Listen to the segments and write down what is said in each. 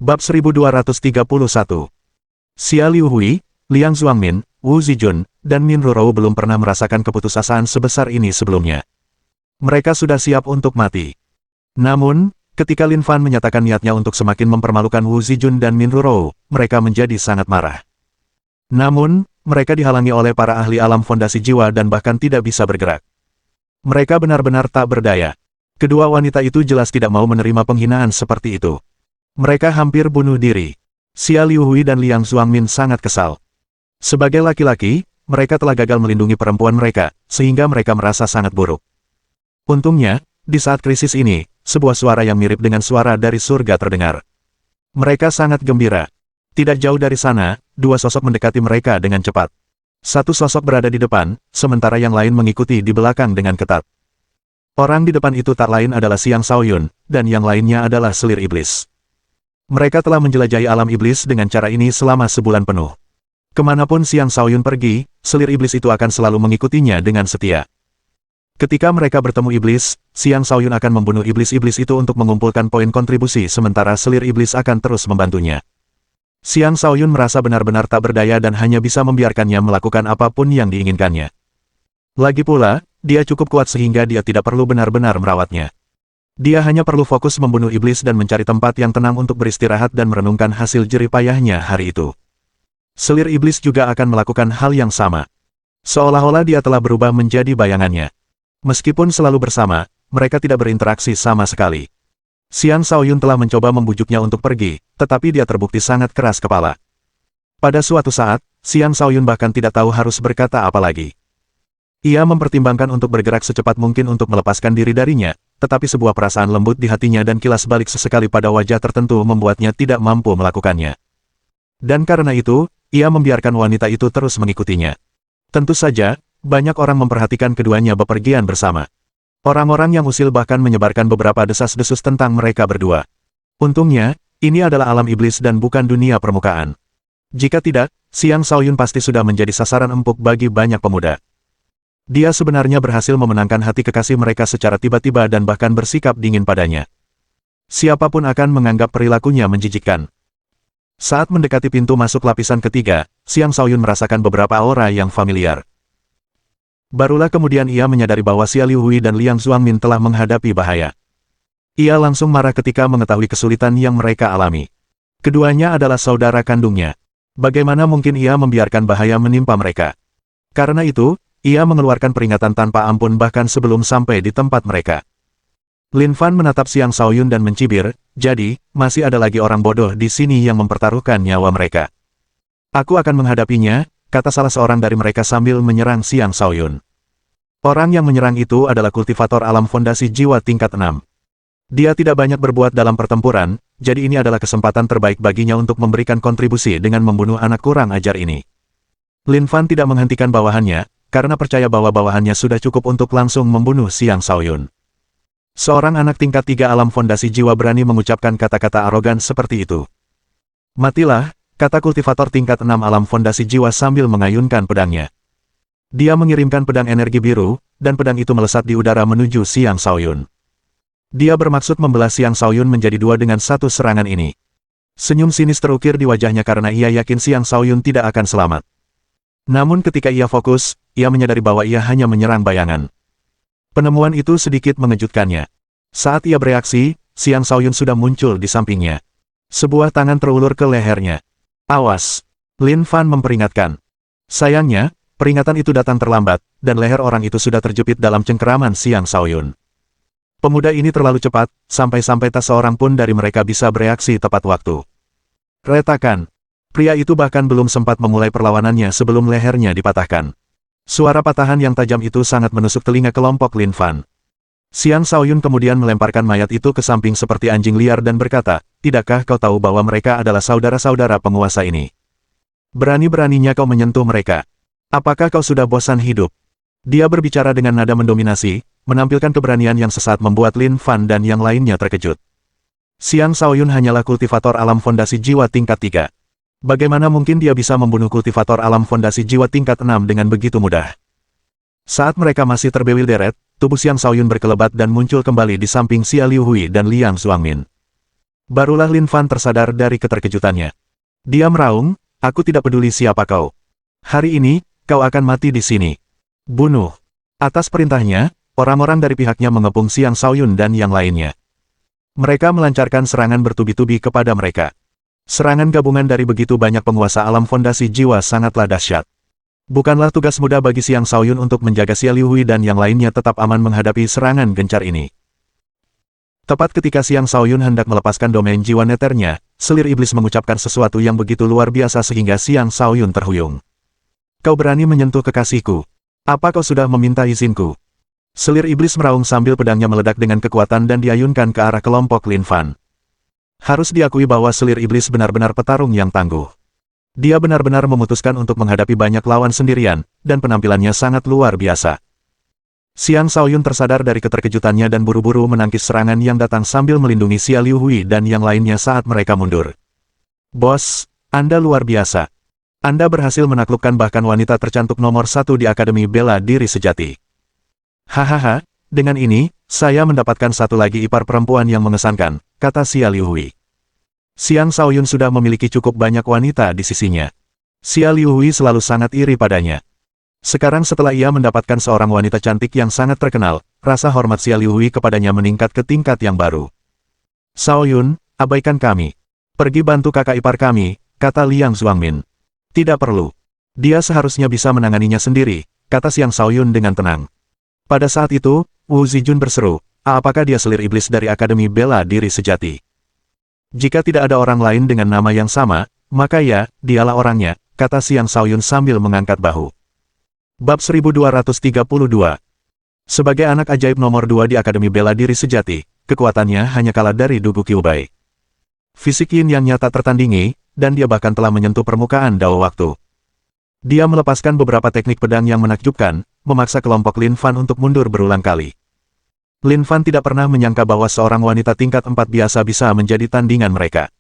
Bab 1231. Xia Liuhui, Liang Zuangmin, Wu Zijun, dan Min Rurou belum pernah merasakan keputusasaan sebesar ini sebelumnya. Mereka sudah siap untuk mati. Namun, ketika Lin Fan menyatakan niatnya untuk semakin mempermalukan Wu Zijun dan Min Rurou, mereka menjadi sangat marah. Namun, mereka dihalangi oleh para ahli alam fondasi jiwa dan bahkan tidak bisa bergerak. Mereka benar-benar tak berdaya. Kedua wanita itu jelas tidak mau menerima penghinaan seperti itu. Mereka hampir bunuh diri. Xia Liuhui dan Liang Zuangmin sangat kesal. Sebagai laki-laki, mereka telah gagal melindungi perempuan mereka, sehingga mereka merasa sangat buruk. Untungnya, di saat krisis ini, sebuah suara yang mirip dengan suara dari surga terdengar. Mereka sangat gembira. Tidak jauh dari sana, dua sosok mendekati mereka dengan cepat. Satu sosok berada di depan, sementara yang lain mengikuti di belakang dengan ketat. Orang di depan itu tak lain adalah Xiang Shaoyun, dan yang lainnya adalah selir iblis. Mereka telah menjelajahi alam iblis dengan cara ini selama sebulan penuh. Kemanapun Xiang Shaoyun pergi, selir iblis itu akan selalu mengikutinya dengan setia. Ketika mereka bertemu iblis, Xiang Shaoyun akan membunuh iblis-iblis itu untuk mengumpulkan poin kontribusi sementara selir iblis akan terus membantunya. Xiang Shaoyun merasa benar-benar tak berdaya dan hanya bisa membiarkannya melakukan apapun yang diinginkannya. Lagi pula, dia cukup kuat sehingga dia tidak perlu benar-benar merawatnya. Dia hanya perlu fokus membunuh iblis dan mencari tempat yang tenang untuk beristirahat dan merenungkan hasil jerih payahnya hari itu. Selir iblis juga akan melakukan hal yang sama. Seolah-olah dia telah berubah menjadi bayangannya. Meskipun selalu bersama, mereka tidak berinteraksi sama sekali. Xiang Shaoyun telah mencoba membujuknya untuk pergi, tetapi dia terbukti sangat keras kepala. Pada suatu saat, Xiang Shaoyun bahkan tidak tahu harus berkata apa lagi. Ia mempertimbangkan untuk bergerak secepat mungkin untuk melepaskan diri darinya, tetapi sebuah perasaan lembut di hatinya dan kilas balik sesekali pada wajah tertentu membuatnya tidak mampu melakukannya. Dan karena itu, ia membiarkan wanita itu terus mengikutinya. Tentu saja, banyak orang memperhatikan keduanya bepergian bersama. Orang-orang yang usil bahkan menyebarkan beberapa desas-desus tentang mereka berdua. Untungnya, ini adalah alam iblis dan bukan dunia permukaan. Jika tidak, Xiang Shaoyun pasti sudah menjadi sasaran empuk bagi banyak pemuda. Dia sebenarnya berhasil memenangkan hati kekasih mereka secara tiba-tiba dan bahkan bersikap dingin padanya. Siapapun akan menganggap perilakunya menjijikkan. Saat mendekati pintu masuk lapisan ketiga, Xiang Shaoyun merasakan beberapa aura yang familiar. Barulah kemudian ia menyadari bahwa Xia Liuhui dan Liang Zuangmin telah menghadapi bahaya. Ia langsung marah ketika mengetahui kesulitan yang mereka alami. Keduanya adalah saudara kandungnya. Bagaimana mungkin ia membiarkan bahaya menimpa mereka? Karena itu, ia mengeluarkan peringatan tanpa ampun bahkan sebelum sampai di tempat mereka. Lin Fan menatap Xiang Shaoyun dan mencibir, jadi, masih ada lagi orang bodoh di sini yang mempertaruhkan nyawa mereka. Aku akan menghadapinya, kata salah seorang dari mereka sambil menyerang Xiang Shaoyun. Orang yang menyerang itu adalah kultivator alam fondasi jiwa tingkat 6. Dia tidak banyak berbuat dalam pertempuran, jadi ini adalah kesempatan terbaik baginya untuk memberikan kontribusi dengan membunuh anak kurang ajar ini. Lin Fan tidak menghentikan bawahannya, karena percaya bahwa bawahannya sudah cukup untuk langsung membunuh Xiang Shaoyun. Seorang anak tingkat 3 alam fondasi jiwa berani mengucapkan kata-kata arogan seperti itu. Matilah, kata kultivator tingkat 6 alam fondasi jiwa sambil mengayunkan pedangnya. Dia mengirimkan pedang energi biru, dan pedang itu melesat di udara menuju Xiang Shaoyun. Dia bermaksud membelah Xiang Shaoyun menjadi dua dengan satu serangan ini. Senyum sinis terukir di wajahnya karena ia yakin Xiang Shaoyun tidak akan selamat. Namun ketika ia fokus, ia menyadari bahwa ia hanya menyerang bayangan. Penemuan itu sedikit mengejutkannya. Saat ia bereaksi, Xiang Shaoyun sudah muncul di sampingnya. Sebuah tangan terulur ke lehernya. Awas! Lin Fan memperingatkan. Sayangnya, peringatan itu datang terlambat, dan leher orang itu sudah terjepit dalam cengkeraman Xiang Shaoyun. Pemuda ini terlalu cepat, sampai-sampai tak seorang pun dari mereka bisa bereaksi tepat waktu. Retakan! Pria itu bahkan belum sempat memulai perlawanannya sebelum lehernya dipatahkan. Suara patahan yang tajam itu sangat menusuk telinga kelompok Lin Fan. Xiang Shaoyun kemudian melemparkan mayat itu ke samping seperti anjing liar dan berkata, tidakkah kau tahu bahwa mereka adalah saudara-saudara penguasa ini? Berani-beraninya kau menyentuh mereka. Apakah kau sudah bosan hidup? Dia berbicara dengan nada mendominasi, menampilkan keberanian yang sesat membuat Lin Fan dan yang lainnya terkejut. Xiang Shaoyun hanyalah kultivator alam fondasi jiwa tingkat 3. Bagaimana mungkin dia bisa membunuh kultivator alam fondasi jiwa tingkat 6 dengan begitu mudah? Saat mereka masih terbewilderet, tubuh Xiang Shaoyun berkelebat dan muncul kembali di samping Xia Liuhui dan Liang Zuangmin. Barulah Lin Fan tersadar dari keterkejutannya. Dia meraung, aku tidak peduli siapa kau. Hari ini, kau akan mati di sini. Bunuh. Atas perintahnya, orang-orang dari pihaknya mengepung Xiang Shaoyun dan yang lainnya. Mereka melancarkan serangan bertubi-tubi kepada mereka. Serangan gabungan dari begitu banyak penguasa alam fondasi jiwa sangatlah dahsyat. Bukanlah tugas mudah bagi Xiang Shaoyun untuk menjaga Xia Liuhui dan yang lainnya tetap aman menghadapi serangan gencar ini. Tepat ketika Xiang Shaoyun hendak melepaskan domain jiwa neternya, selir iblis mengucapkan sesuatu yang begitu luar biasa sehingga Xiang Shaoyun terhuyung. Kau berani menyentuh kekasihku? Apa kau sudah meminta izinku? Selir iblis meraung sambil pedangnya meledak dengan kekuatan dan diayunkan ke arah kelompok Lin Fan. Harus diakui bahwa selir iblis benar-benar petarung yang tangguh. Dia benar-benar memutuskan untuk menghadapi banyak lawan sendirian, dan penampilannya sangat luar biasa. Xiang Shaoyun tersadar dari keterkejutannya dan buru-buru menangkis serangan yang datang sambil melindungi Xia Liuhui dan yang lainnya saat mereka mundur. Bos, Anda luar biasa. Anda berhasil menaklukkan bahkan wanita tercantik nomor 1 di Akademi Bela Diri Sejati. Hahaha, dengan ini, saya mendapatkan satu lagi ipar perempuan yang mengesankan, kata Xia Liuhui. Xiang Shaoyun sudah memiliki cukup banyak wanita di sisinya. Xia Liuhui selalu sangat iri padanya. Sekarang setelah ia mendapatkan seorang wanita cantik yang sangat terkenal, rasa hormat Xia Liuhui kepadanya meningkat ke tingkat yang baru. Shaoyun, abaikan kami. Pergi bantu kakak ipar kami, kata Liang Zuangmin. Tidak perlu. Dia seharusnya bisa menanganinya sendiri, kata Xiang Shaoyun dengan tenang. Pada saat itu, Wu Zijun berseru, apakah dia selir iblis dari Akademi Bela Diri Sejati? Jika tidak ada orang lain dengan nama yang sama, maka ya, dialah orangnya, kata Xiang Shaoyun sambil mengangkat bahu. Bab 1232. Sebagai anak ajaib nomor 2 di Akademi Bela Diri Sejati, kekuatannya hanya kalah dari Dugu Qiubai. Fisik Yin yang nyata tertandingi, dan dia bahkan telah menyentuh permukaan dao waktu. Dia melepaskan beberapa teknik pedang yang menakjubkan, memaksa kelompok Lin Fan untuk mundur berulang kali. Lin Fan tidak pernah menyangka bahwa seorang wanita tingkat 4 biasa bisa menjadi tandingan mereka.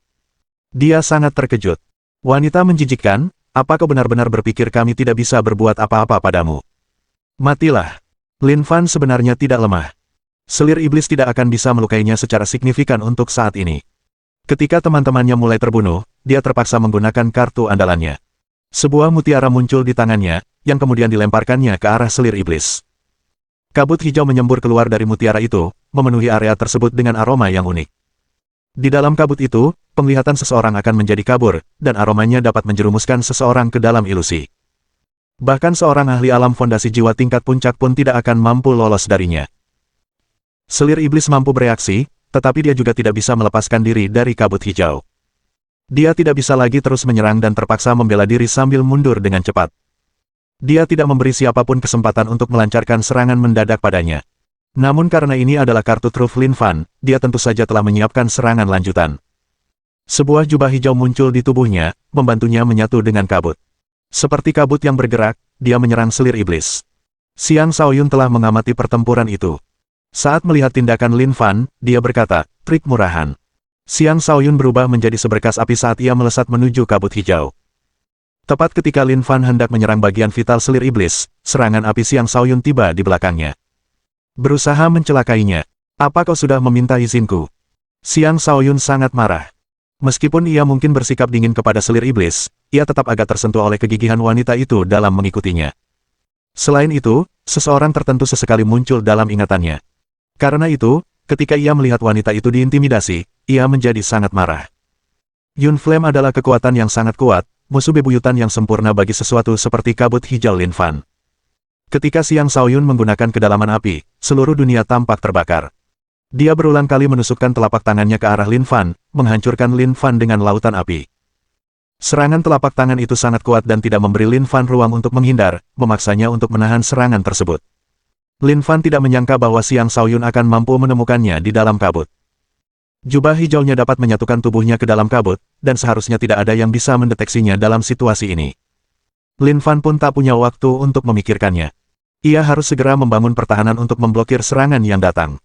Dia sangat terkejut. Wanita menjijikkan, apa kau benar-benar berpikir kami tidak bisa berbuat apa-apa padamu? Matilah. Lin Fan sebenarnya tidak lemah. Selir iblis tidak akan bisa melukainya secara signifikan untuk saat ini. Ketika teman-temannya mulai terbunuh, dia terpaksa menggunakan kartu andalannya. Sebuah mutiara muncul di tangannya, yang kemudian dilemparkannya ke arah selir iblis. Kabut hijau menyembur keluar dari mutiara itu, memenuhi area tersebut dengan aroma yang unik. Di dalam kabut itu, penglihatan seseorang akan menjadi kabur, dan aromanya dapat menjerumuskan seseorang ke dalam ilusi. Bahkan seorang ahli alam fondasi jiwa tingkat puncak pun tidak akan mampu lolos darinya. Selir iblis mampu bereaksi, tetapi dia juga tidak bisa melepaskan diri dari kabut hijau. Dia tidak bisa lagi terus menyerang dan terpaksa membela diri sambil mundur dengan cepat. Dia tidak memberi siapapun kesempatan untuk melancarkan serangan mendadak padanya. Namun karena ini adalah kartu truf Lin Fan, dia tentu saja telah menyiapkan serangan lanjutan. Sebuah jubah hijau muncul di tubuhnya, membantunya menyatu dengan kabut. Seperti kabut yang bergerak, dia menyerang selir iblis. Xiang Shaoyun telah mengamati pertempuran itu. Saat melihat tindakan Lin Fan, dia berkata, trik murahan. Xiang Shaoyun berubah menjadi seberkas api saat ia melesat menuju kabut hijau. Tepat ketika Lin Fan hendak menyerang bagian vital selir iblis, serangan api Xiang Shaoyun tiba di belakangnya. Berusaha mencelakainya. Apa kau sudah meminta izinku? Xiang Shaoyun sangat marah. Meskipun ia mungkin bersikap dingin kepada selir iblis, ia tetap agak tersentuh oleh kegigihan wanita itu dalam mengikutinya. Selain itu, seseorang tertentu sesekali muncul dalam ingatannya. Karena itu, ketika ia melihat wanita itu diintimidasi, ia menjadi sangat marah. Yun Flame adalah kekuatan yang sangat kuat, musuh bebuyutan yang sempurna bagi sesuatu seperti kabut hijau Lin Fan. Ketika Xiang Shaoyun menggunakan kedalaman api, seluruh dunia tampak terbakar. Dia berulang kali menusukkan telapak tangannya ke arah Lin Fan, menghancurkan Lin Fan dengan lautan api. Serangan telapak tangan itu sangat kuat dan tidak memberi Lin Fan ruang untuk menghindar, memaksanya untuk menahan serangan tersebut. Lin Fan tidak menyangka bahwa Xiang Shaoyun akan mampu menemukannya di dalam kabut. Jubah hijaunya dapat menyatukan tubuhnya ke dalam kabut, dan seharusnya tidak ada yang bisa mendeteksinya dalam situasi ini. Lin Fan pun tak punya waktu untuk memikirkannya. Ia harus segera membangun pertahanan untuk memblokir serangan yang datang.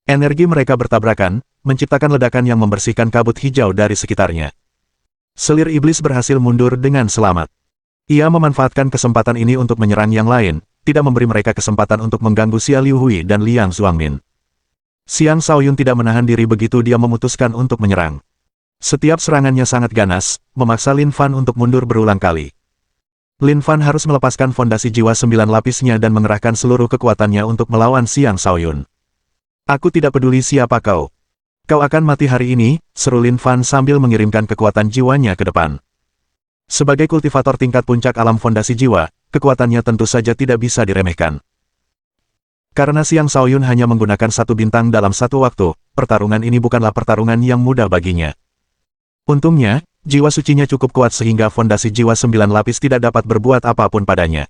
Energi mereka bertabrakan, menciptakan ledakan yang membersihkan kabut hijau dari sekitarnya. Selir iblis berhasil mundur dengan selamat. Ia memanfaatkan kesempatan ini untuk menyerang yang lain, tidak memberi mereka kesempatan untuk mengganggu Xia Liuhui dan Liang Zuangmin. Xiang Shaoyun tidak menahan diri begitu dia memutuskan untuk menyerang. Setiap serangannya sangat ganas, memaksa Lin Fan untuk mundur berulang kali. Lin Fan harus melepaskan fondasi jiwa 9 lapisnya dan mengerahkan seluruh kekuatannya untuk melawan Xiang Shaoyun. Aku tidak peduli siapa kau. Kau akan mati hari ini, seru Lin Fan sambil mengirimkan kekuatan jiwanya ke depan. Sebagai kultivator tingkat puncak alam fondasi jiwa, kekuatannya tentu saja tidak bisa diremehkan. Karena Xiang Shaoyun hanya menggunakan satu bintang dalam satu waktu, pertarungan ini bukanlah pertarungan yang mudah baginya. Untungnya, jiwa sucinya cukup kuat sehingga fondasi jiwa 9 lapis tidak dapat berbuat apapun padanya.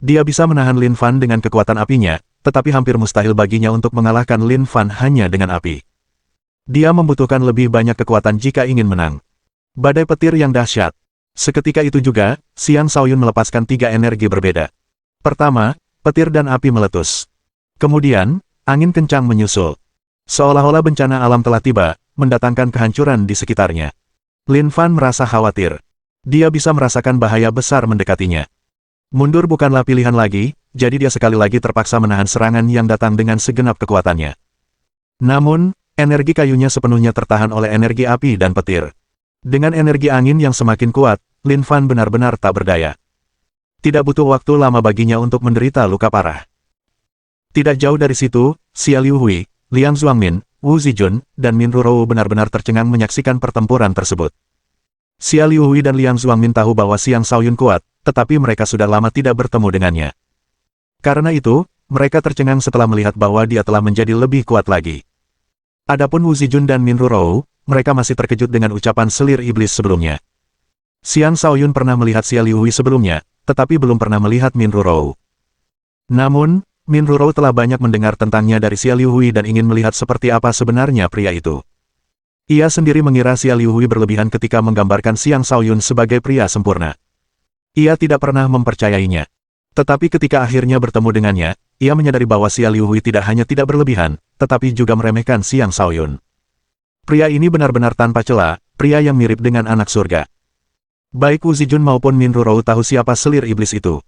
Dia bisa menahan Lin Fan dengan kekuatan apinya, tetapi hampir mustahil baginya untuk mengalahkan Lin Fan hanya dengan api. Dia membutuhkan lebih banyak kekuatan jika ingin menang. Badai petir yang dahsyat. Seketika itu juga, Xiang Shaoyun melepaskan 3 energi berbeda. Pertama, petir dan api meletus. Kemudian, angin kencang menyusul. Seolah-olah bencana alam telah tiba, mendatangkan kehancuran di sekitarnya. Lin Fan merasa khawatir. Dia bisa merasakan bahaya besar mendekatinya. Mundur bukanlah pilihan lagi, jadi dia sekali lagi terpaksa menahan serangan yang datang dengan segenap kekuatannya. Namun, energi kayunya sepenuhnya tertahan oleh energi api dan petir. Dengan energi angin yang semakin kuat, Lin Fan benar-benar tak berdaya. Tidak butuh waktu lama baginya untuk menderita luka parah. Tidak jauh dari situ, Xia Liuhui, Liang Zuangmin, Wu Zijun, dan Min Rurou benar-benar tercengang menyaksikan pertempuran tersebut. Xia Liuhui dan Liang Zuangmin tahu bahwa Xiang Shaoyun kuat, tetapi mereka sudah lama tidak bertemu dengannya. Karena itu, mereka tercengang setelah melihat bahwa dia telah menjadi lebih kuat lagi. Adapun Wu Zijun dan Min Rurou, mereka masih terkejut dengan ucapan selir iblis sebelumnya. Xiang Shaoyun pernah melihat Xia Liuhui sebelumnya, tetapi belum pernah melihat Min Rurou. Namun, Min Rurou telah banyak mendengar tentangnya dari Xia Liuhui dan ingin melihat seperti apa sebenarnya pria itu. Ia sendiri mengira Xia Liuhui berlebihan ketika menggambarkan Xiang Shaoyun sebagai pria sempurna. Ia tidak pernah mempercayainya. Tetapi ketika akhirnya bertemu dengannya, ia menyadari bahwa Xia Liuhui tidak hanya tidak berlebihan, tetapi juga meremehkan Xiang Shaoyun. Pria ini benar-benar tanpa cela, pria yang mirip dengan anak surga. Baik Wu Zijun maupun Min Rurou tahu siapa selir iblis itu.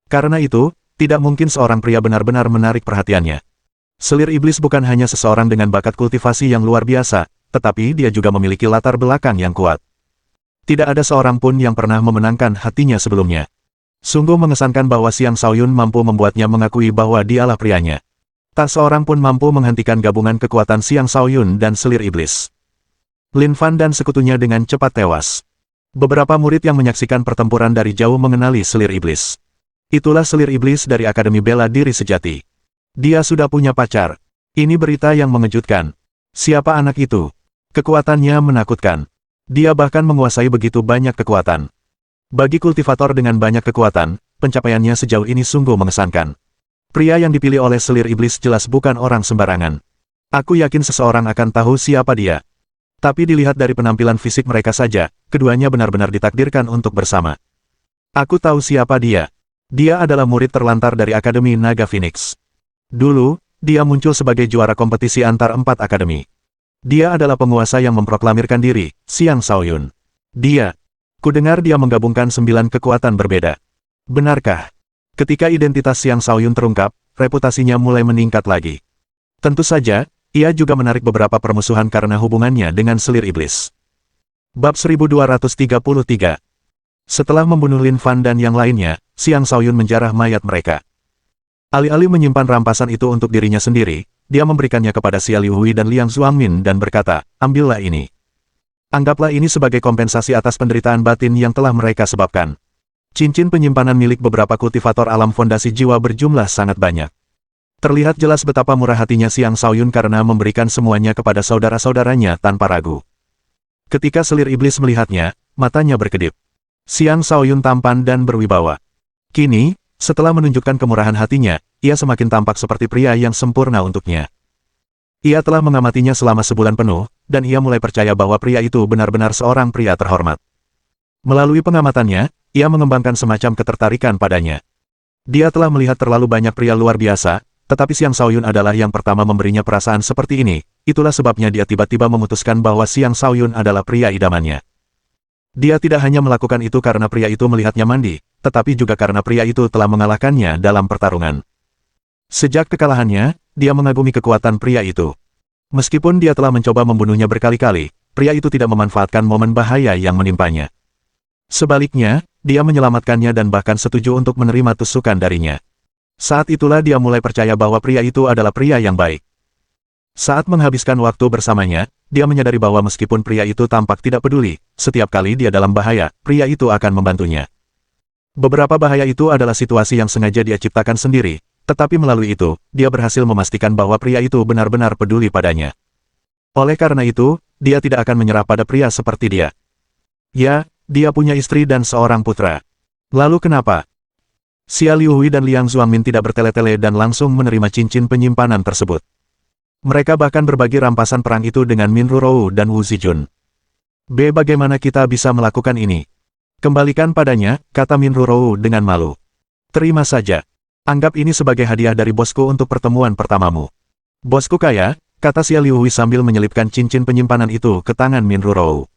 Karena itu, tidak mungkin seorang pria benar-benar menarik perhatiannya. Selir iblis bukan hanya seseorang dengan bakat kultivasi yang luar biasa, tetapi dia juga memiliki latar belakang yang kuat. Tidak ada seorang pun yang pernah memenangkan hatinya sebelumnya. Sungguh mengesankan bahwa Xiang Shaoyun mampu membuatnya mengakui bahwa dialah prianya. Tak seorang pun mampu menghentikan gabungan kekuatan Xiang Shaoyun dan selir iblis. Lin Fan dan sekutunya dengan cepat tewas. Beberapa murid yang menyaksikan pertempuran dari jauh mengenali selir iblis. Itulah selir iblis dari Akademi Bela Diri Sejati. Dia sudah punya pacar. Ini berita yang mengejutkan. Siapa anak itu? Kekuatannya menakutkan. Dia bahkan menguasai begitu banyak kekuatan. Bagi kultivator dengan banyak kekuatan, pencapaiannya sejauh ini sungguh mengesankan. Pria yang dipilih oleh selir iblis jelas bukan orang sembarangan. Aku yakin seseorang akan tahu siapa dia. Tapi dilihat dari penampilan fisik mereka saja, keduanya benar-benar ditakdirkan untuk bersama. Aku tahu siapa dia. Dia adalah murid terlantar dari Akademi Naga Phoenix. Dulu, dia muncul sebagai juara kompetisi antar 4 akademi. Dia adalah penguasa yang memproklamirkan diri, Xiang Shaoyun. Kudengar dia menggabungkan 9 kekuatan berbeda. Benarkah? Ketika identitas Xiang Shaoyun terungkap, reputasinya mulai meningkat lagi. Tentu saja, ia juga menarik beberapa permusuhan karena hubungannya dengan selir iblis. Bab 1233. Setelah membunuh Lin Fan dan yang lainnya, Xiang Shaoyun menjarah mayat mereka. Alih-alih menyimpan rampasan itu untuk dirinya sendiri, dia memberikannya kepada Xia Liuhui dan Liang Zuangmin dan berkata, ambillah ini. Anggaplah ini sebagai kompensasi atas penderitaan batin yang telah mereka sebabkan. Cincin penyimpanan milik beberapa kultivator alam fondasi jiwa berjumlah sangat banyak. Terlihat jelas betapa murah hatinya Xiang Shaoyun karena memberikan semuanya kepada saudara-saudaranya tanpa ragu. Ketika selir iblis melihatnya, matanya berkedip. Xiang Shaoyun tampan dan berwibawa. Kini, setelah menunjukkan kemurahan hatinya, ia semakin tampak seperti pria yang sempurna untuknya. Ia telah mengamatinya selama sebulan penuh, dan ia mulai percaya bahwa pria itu benar-benar seorang pria terhormat. Melalui pengamatannya, ia mengembangkan semacam ketertarikan padanya. Dia telah melihat terlalu banyak pria luar biasa, tetapi Xiang Shaoyun adalah yang pertama memberinya perasaan seperti ini, itulah sebabnya dia tiba-tiba memutuskan bahwa Xiang Shaoyun adalah pria idamannya. Dia tidak hanya melakukan itu karena pria itu melihatnya mandi, tetapi juga karena pria itu telah mengalahkannya dalam pertarungan. Sejak kekalahannya, dia mengagumi kekuatan pria itu. Meskipun dia telah mencoba membunuhnya berkali-kali, pria itu tidak memanfaatkan momen bahaya yang menimpanya. Sebaliknya, dia menyelamatkannya dan bahkan setuju untuk menerima tusukan darinya. Saat itulah dia mulai percaya bahwa pria itu adalah pria yang baik. Saat menghabiskan waktu bersamanya, dia menyadari bahwa meskipun pria itu tampak tidak peduli, setiap kali dia dalam bahaya, pria itu akan membantunya. Beberapa bahaya itu adalah situasi yang sengaja dia ciptakan sendiri, tetapi melalui itu, dia berhasil memastikan bahwa pria itu benar-benar peduli padanya. Oleh karena itu, dia tidak akan menyerah pada pria seperti dia. Ya, dia punya istri dan seorang putra. Lalu kenapa? Xia Liuhui dan Liang Zuangmin tidak bertele-tele dan langsung menerima cincin penyimpanan tersebut. Mereka bahkan berbagi rampasan perang itu dengan Min Rurou dan Wu Zijun. Bagaimana kita bisa melakukan ini? Kembalikan padanya, kata Min Rurou dengan malu. Terima saja. Anggap ini sebagai hadiah dari bosku untuk pertemuan pertamamu. Bosku kaya, kata Xia Liuhui sambil menyelipkan cincin penyimpanan itu ke tangan Min Rurou.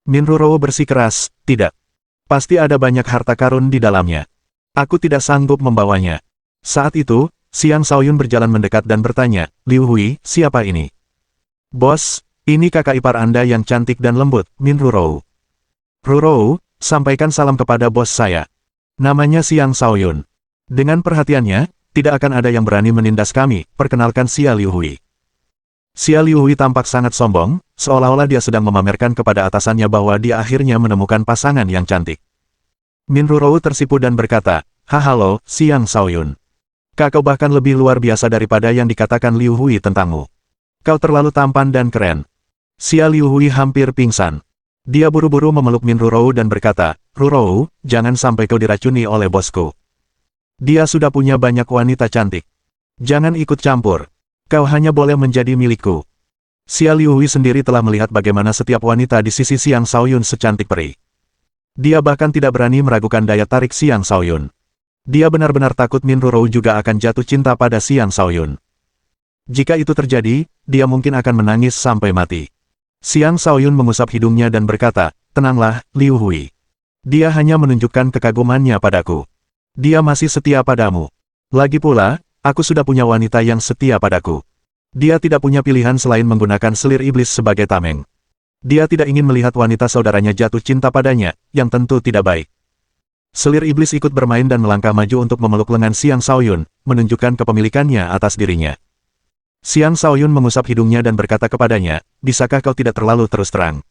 Min Rurou bersikeras, tidak. Pasti ada banyak harta karun di dalamnya. Aku tidak sanggup membawanya. Saat itu, Xiang Shaoyun berjalan mendekat dan bertanya, Liu Hui, siapa ini? Bos, ini kakak ipar Anda yang cantik dan lembut, Min Rurou. Rurou, sampaikan salam kepada bos saya. Namanya Xiang Shaoyun. Dengan perhatiannya, tidak akan ada yang berani menindas kami, perkenalkan Xia Liu Hui. Xia Liu Hui tampak sangat sombong, seolah-olah dia sedang memamerkan kepada atasannya bahwa dia akhirnya menemukan pasangan yang cantik. Min Rurou tersipu dan berkata, halo, Xiang Shaoyun. Kau bahkan lebih luar biasa daripada yang dikatakan Liu Hui tentangmu. Kau terlalu tampan dan keren. Xia Liu Hui hampir pingsan. Dia buru-buru memeluk Min Rurou dan berkata, Rurou, jangan sampai kau diracuni oleh bosku. Dia sudah punya banyak wanita cantik. Jangan ikut campur. Kau hanya boleh menjadi milikku. Xia Liu Hui sendiri telah melihat bagaimana setiap wanita di sisi Xiang Shaoyun secantik peri. Dia bahkan tidak berani meragukan daya tarik Xiang Shaoyun. Dia benar-benar takut Min Rurou juga akan jatuh cinta pada Xiang Shaoyun. Jika itu terjadi, dia mungkin akan menangis sampai mati. Xiang Shaoyun mengusap hidungnya dan berkata, tenanglah, Liu Hui. Dia hanya menunjukkan kekagumannya padaku. Dia masih setia padamu. Lagi pula, aku sudah punya wanita yang setia padaku. Dia tidak punya pilihan selain menggunakan selir iblis sebagai tameng. Dia tidak ingin melihat wanita saudaranya jatuh cinta padanya, yang tentu tidak baik. Selir iblis ikut bermain dan melangkah maju untuk memeluk lengan Xiang Shaoyun, menunjukkan kepemilikannya atas dirinya. Xiang Shaoyun mengusap hidungnya dan berkata kepadanya, bisakah kau tidak terlalu terus terang?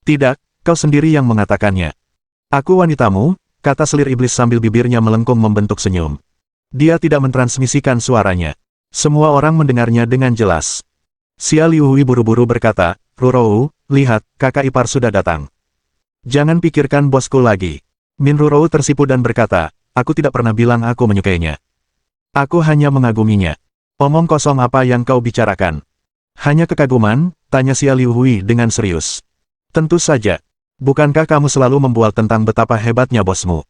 Tidak, kau sendiri yang mengatakannya. Aku wanitamu, kata selir iblis sambil bibirnya melengkung membentuk senyum. Dia tidak mentransmisikan suaranya. Semua orang mendengarnya dengan jelas. Xia Liu Hui buru-buru berkata, Rurou, lihat, kakak ipar sudah datang. Jangan pikirkan bosku lagi. Min Rurou tersipu dan berkata, aku tidak pernah bilang aku menyukainya. Aku hanya mengaguminya. Omong kosong apa yang kau bicarakan? Hanya kekaguman, tanya Xia Liu Hui dengan serius. Tentu saja. Bukankah kamu selalu membual tentang betapa hebatnya bosmu?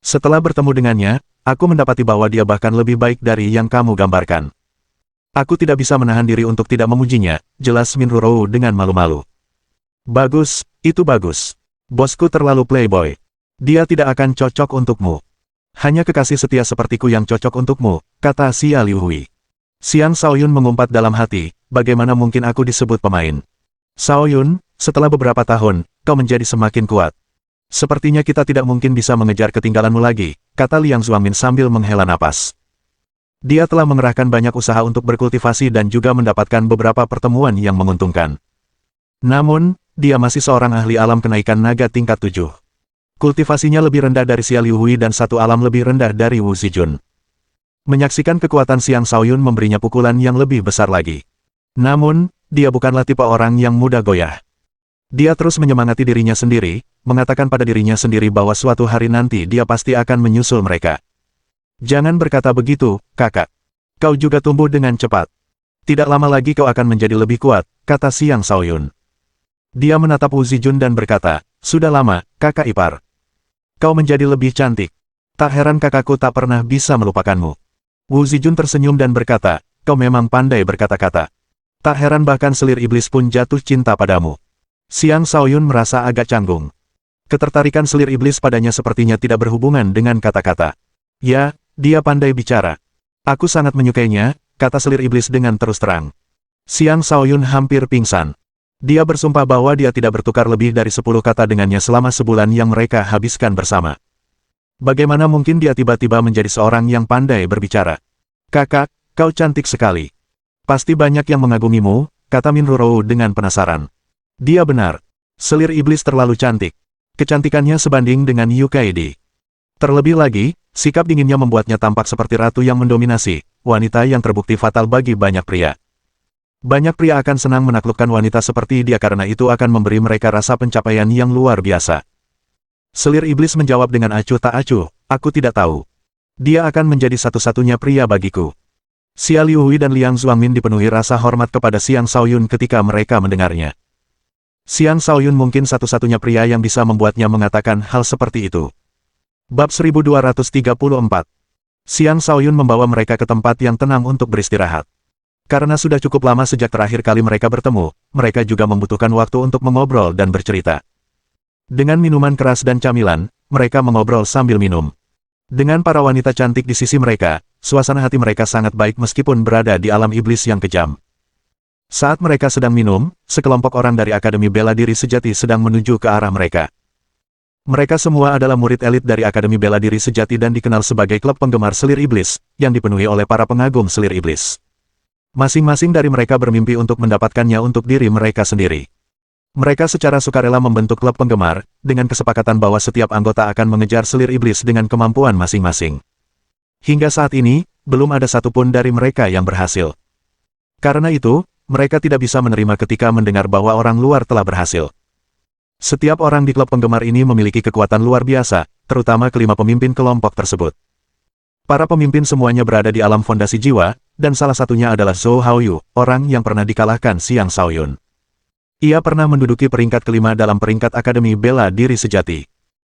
Setelah bertemu dengannya, aku mendapati bahwa dia bahkan lebih baik dari yang kamu gambarkan. Aku tidak bisa menahan diri untuk tidak memujinya, jelas Min Rurou dengan malu-malu. Bagus, itu bagus. Bosku terlalu playboy. Dia tidak akan cocok untukmu. Hanya kekasih setia sepertiku yang cocok untukmu, kata Xia Liu Hui. Xiang Shaoyun mengumpat dalam hati, bagaimana mungkin aku disebut pemain? Shaoyun, setelah beberapa tahun, kau menjadi semakin kuat. Sepertinya kita tidak mungkin bisa mengejar ketinggalanmu lagi, kata Liang Zuangmin sambil menghela napas. Dia telah mengerahkan banyak usaha untuk berkultivasi dan juga mendapatkan beberapa pertemuan yang menguntungkan. Namun, dia masih seorang ahli alam kenaikan naga tingkat 7. Kultivasinya lebih rendah dari Xia Liu Hui dan satu alam lebih rendah dari Wu Zijun. Menyaksikan kekuatan Xiang Shaoyun memberinya pukulan yang lebih besar lagi. Namun, dia bukanlah tipe orang yang mudah goyah. Dia terus menyemangati dirinya sendiri, mengatakan pada dirinya sendiri bahwa suatu hari nanti dia pasti akan menyusul mereka. Jangan berkata begitu, kakak. Kau juga tumbuh dengan cepat. Tidak lama lagi kau akan menjadi lebih kuat, kata Xiang Shaoyun. Dia menatap Wu Zijun dan berkata, sudah lama, kakak ipar. Kau menjadi lebih cantik. Tak heran kakakku tak pernah bisa melupakanmu. Wu Zijun tersenyum dan berkata, kau memang pandai berkata-kata. Tak heran bahkan selir iblis pun jatuh cinta padamu. Xiang Shaoyun merasa agak canggung. Ketertarikan selir iblis padanya sepertinya tidak berhubungan dengan kata-kata. Ya, dia pandai bicara. Aku sangat menyukainya, kata selir iblis dengan terus terang. Xiang Shaoyun hampir pingsan. Dia bersumpah bahwa dia tidak bertukar lebih dari 10 kata dengannya selama sebulan yang mereka habiskan bersama. Bagaimana mungkin dia tiba-tiba menjadi seorang yang pandai berbicara? Kakak, kau cantik sekali. Pasti banyak yang mengagumimu, kata Minroro dengan penasaran. Dia benar. Selir iblis terlalu cantik. Kecantikannya sebanding dengan Yukaidi. Terlebih lagi, sikap dinginnya membuatnya tampak seperti ratu yang mendominasi, wanita yang terbukti fatal bagi banyak pria. Banyak pria akan senang menaklukkan wanita seperti dia karena itu akan memberi mereka rasa pencapaian yang luar biasa. Selir iblis menjawab dengan acuh tak acuh, aku tidak tahu. Dia akan menjadi satu-satunya pria bagiku. Xia Liuhui dan Liang Zuangmin dipenuhi rasa hormat kepada Xiang Shaoyun ketika mereka mendengarnya. Xiang Shaoyun mungkin satu-satunya pria yang bisa membuatnya mengatakan hal seperti itu. Bab 1234. Xiang Shaoyun membawa mereka ke tempat yang tenang untuk beristirahat. Karena sudah cukup lama sejak terakhir kali mereka bertemu, mereka juga membutuhkan waktu untuk mengobrol dan bercerita. Dengan minuman keras dan camilan, mereka mengobrol sambil minum. Dengan para wanita cantik di sisi mereka, suasana hati mereka sangat baik meskipun berada di alam iblis yang kejam. Saat mereka sedang minum, sekelompok orang dari Akademi Bela Diri Sejati sedang menuju ke arah mereka. Mereka semua adalah murid elit dari Akademi Bela Diri Sejati dan dikenal sebagai klub penggemar selir iblis, yang dipenuhi oleh para pengagum selir iblis. Masing-masing dari mereka bermimpi untuk mendapatkannya untuk diri mereka sendiri. Mereka secara sukarela membentuk klub penggemar, dengan kesepakatan bahwa setiap anggota akan mengejar selir iblis dengan kemampuan masing-masing. Hingga saat ini, belum ada satupun dari mereka yang berhasil. Karena itu, mereka tidak bisa menerima ketika mendengar bahwa orang luar telah berhasil. Setiap orang di klub penggemar ini memiliki kekuatan luar biasa, terutama kelima pemimpin kelompok tersebut. Para pemimpin semuanya berada di alam fondasi jiwa, dan salah satunya adalah Zhou Haoyu, orang yang pernah dikalahkan Xiang Shaoyun. Ia pernah menduduki peringkat kelima dalam peringkat Akademi Bela Diri Sejati.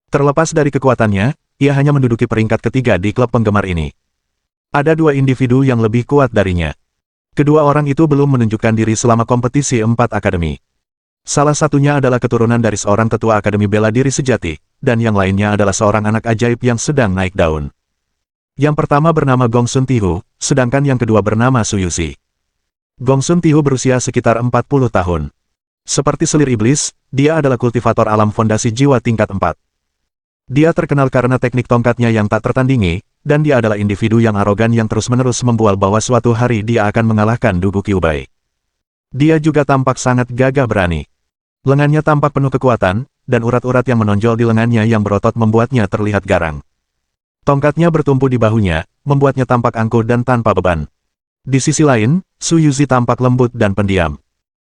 Terlepas dari kekuatannya, ia hanya menduduki peringkat ketiga di klub penggemar ini. Ada dua individu yang lebih kuat darinya. Kedua orang itu belum menunjukkan diri selama kompetisi 4 akademi. Salah satunya adalah keturunan dari seorang ketua Akademi Bela Diri Sejati, dan yang lainnya adalah seorang anak ajaib yang sedang naik daun. Yang pertama bernama Gongsun Tihu, sedangkan yang kedua bernama Suyushi. Gongsun Tihu berusia sekitar 40 tahun. Seperti selir iblis, dia adalah kultivator alam fondasi jiwa tingkat 4. Dia terkenal karena teknik tongkatnya yang tak tertandingi, dan dia adalah individu yang arogan yang terus-menerus membual bahwa suatu hari dia akan mengalahkan Dugu Kyuubai. Dia juga tampak sangat gagah berani. Lengannya tampak penuh kekuatan, dan urat-urat yang menonjol di lengannya yang berotot membuatnya terlihat garang. Tongkatnya bertumpu di bahunya, membuatnya tampak angkuh dan tanpa beban. Di sisi lain, Suyushi tampak lembut dan pendiam.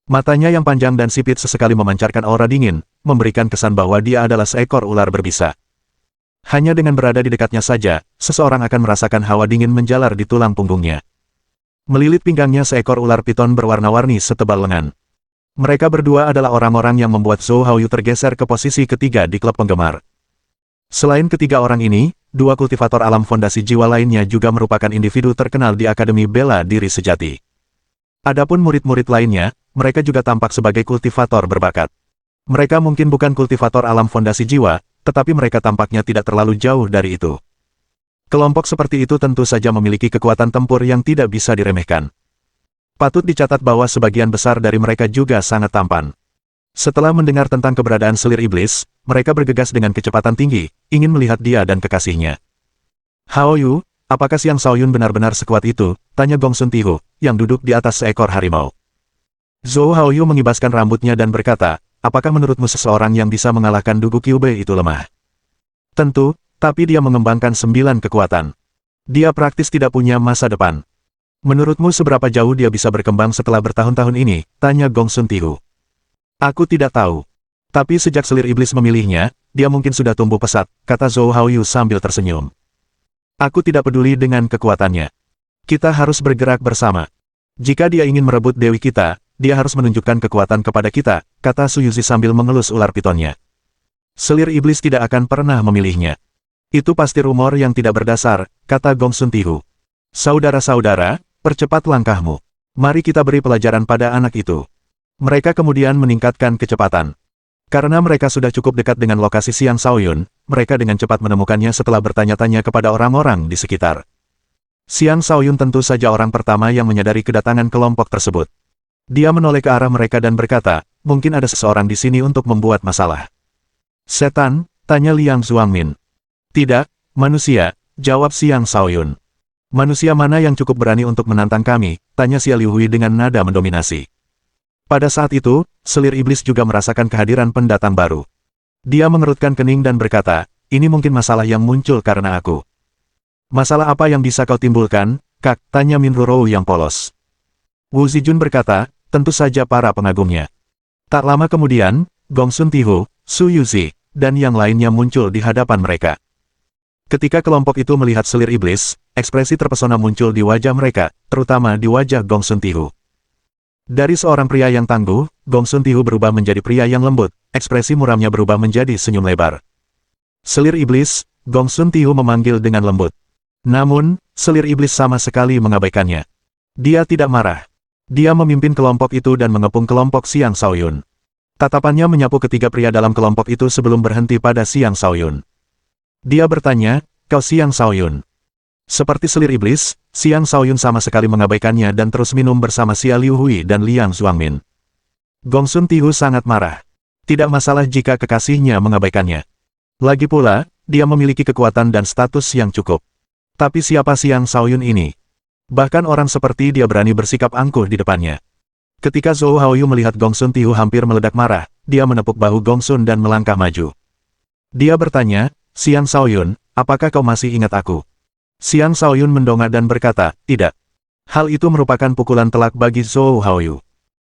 Matanya yang panjang dan sipit sesekali memancarkan aura dingin, memberikan kesan bahwa dia adalah seekor ular berbisa. Hanya dengan berada di dekatnya saja, seseorang akan merasakan hawa dingin menjalar di tulang punggungnya. Melilit pinggangnya seekor ular piton berwarna-warni setebal lengan. Mereka berdua adalah orang-orang yang membuat Zhou Haoyu tergeser ke posisi ketiga di klub penggemar. Selain ketiga orang ini, dua kultivator alam fondasi jiwa lainnya juga merupakan individu terkenal di Akademi Bela Diri Sejati. Adapun murid-murid lainnya, mereka juga tampak sebagai kultivator berbakat. Mereka mungkin bukan kultivator alam fondasi jiwa, tetapi mereka tampaknya tidak terlalu jauh dari itu. Kelompok seperti itu tentu saja memiliki kekuatan tempur yang tidak bisa diremehkan. Patut dicatat bahwa sebagian besar dari mereka juga sangat tampan. Setelah mendengar tentang keberadaan selir iblis, mereka bergegas dengan kecepatan tinggi, ingin melihat dia dan kekasihnya. Haoyu, apakah Xiang Shaoyun benar-benar sekuat itu? Tanya Gongsun Tihu, yang duduk di atas seekor harimau. Zhou Haoyu mengibaskan rambutnya dan berkata, apakah menurutmu seseorang yang bisa mengalahkan Dugu Kyuubai itu lemah? Tentu, tapi dia mengembangkan 9 kekuatan. Dia praktis tidak punya masa depan. Menurutmu seberapa jauh dia bisa berkembang setelah bertahun-tahun ini? Tanya Gongsun Tihu. Aku tidak tahu. Tapi sejak selir iblis memilihnya, dia mungkin sudah tumbuh pesat, kata Zhou Haoyu sambil tersenyum. Aku tidak peduli dengan kekuatannya. Kita harus bergerak bersama. Jika dia ingin merebut dewi kita, dia harus menunjukkan kekuatan kepada kita, kata Suyushi sambil mengelus ular pitonnya. Selir iblis tidak akan pernah memilihnya. Itu pasti rumor yang tidak berdasar, kata Gongsun Tihu. Saudara-saudara, percepat langkahmu. Mari kita beri pelajaran pada anak itu. Mereka kemudian meningkatkan kecepatan. Karena mereka sudah cukup dekat dengan lokasi Xiang Shaoyun, mereka dengan cepat menemukannya setelah bertanya-tanya kepada orang-orang di sekitar. Xiang Shaoyun tentu saja orang pertama yang menyadari kedatangan kelompok tersebut. Dia menoleh ke arah mereka dan berkata, mungkin ada seseorang di sini untuk membuat masalah. Setan, tanya Liang Zuangmin. Tidak, manusia, jawab Xiang Shaoyun. Manusia mana yang cukup berani untuk menantang kami, tanya Xia Liuhui dengan nada mendominasi. Pada saat itu, selir iblis juga merasakan kehadiran pendatang baru. Dia mengerutkan kening dan berkata, ini mungkin masalah yang muncul karena aku. Masalah apa yang bisa kau timbulkan, Kak? Tanya Minro Rou yang polos. Wu Zijun berkata, tentu saja para pengagumnya. Tak lama kemudian, Gong Sun Tihu, Su Yuzi, dan yang lainnya muncul di hadapan mereka. Ketika kelompok itu melihat selir iblis, ekspresi terpesona muncul di wajah mereka, terutama di wajah Gong Sun Tihu. Dari seorang pria yang tangguh, Gong Sun Tihu berubah menjadi pria yang lembut, ekspresi muramnya berubah menjadi senyum lebar. Selir iblis, Gong Sun Tihu memanggil dengan lembut. Namun, selir iblis sama sekali mengabaikannya. Dia tidak marah. Dia memimpin kelompok itu dan mengepung kelompok Xiang Shaoyun. Tatapannya menyapu ketiga pria dalam kelompok itu sebelum berhenti pada Xiang Shaoyun. Dia bertanya, kau Xiang Shaoyun? Seperti selir iblis, Xiang Shaoyun sama sekali mengabaikannya dan terus minum bersama Xia Liuhui dan Liang Zuangmin. Gong Sun Tihu sangat marah. Tidak masalah jika kekasihnya mengabaikannya. Lagi pula, dia memiliki kekuatan dan status yang cukup. Tapi siapa Xiang Shaoyun ini? Bahkan orang seperti dia berani bersikap angkuh di depannya. Ketika Zhou Haoyu melihat Gong Sun Tihu hampir meledak marah, dia menepuk bahu Gong Sun dan melangkah maju. Dia bertanya, Xiang Shaoyun, apakah kau masih ingat aku? Xiang Shaoyun mendongak dan berkata, tidak. Hal itu merupakan pukulan telak bagi Zhou Haoyu.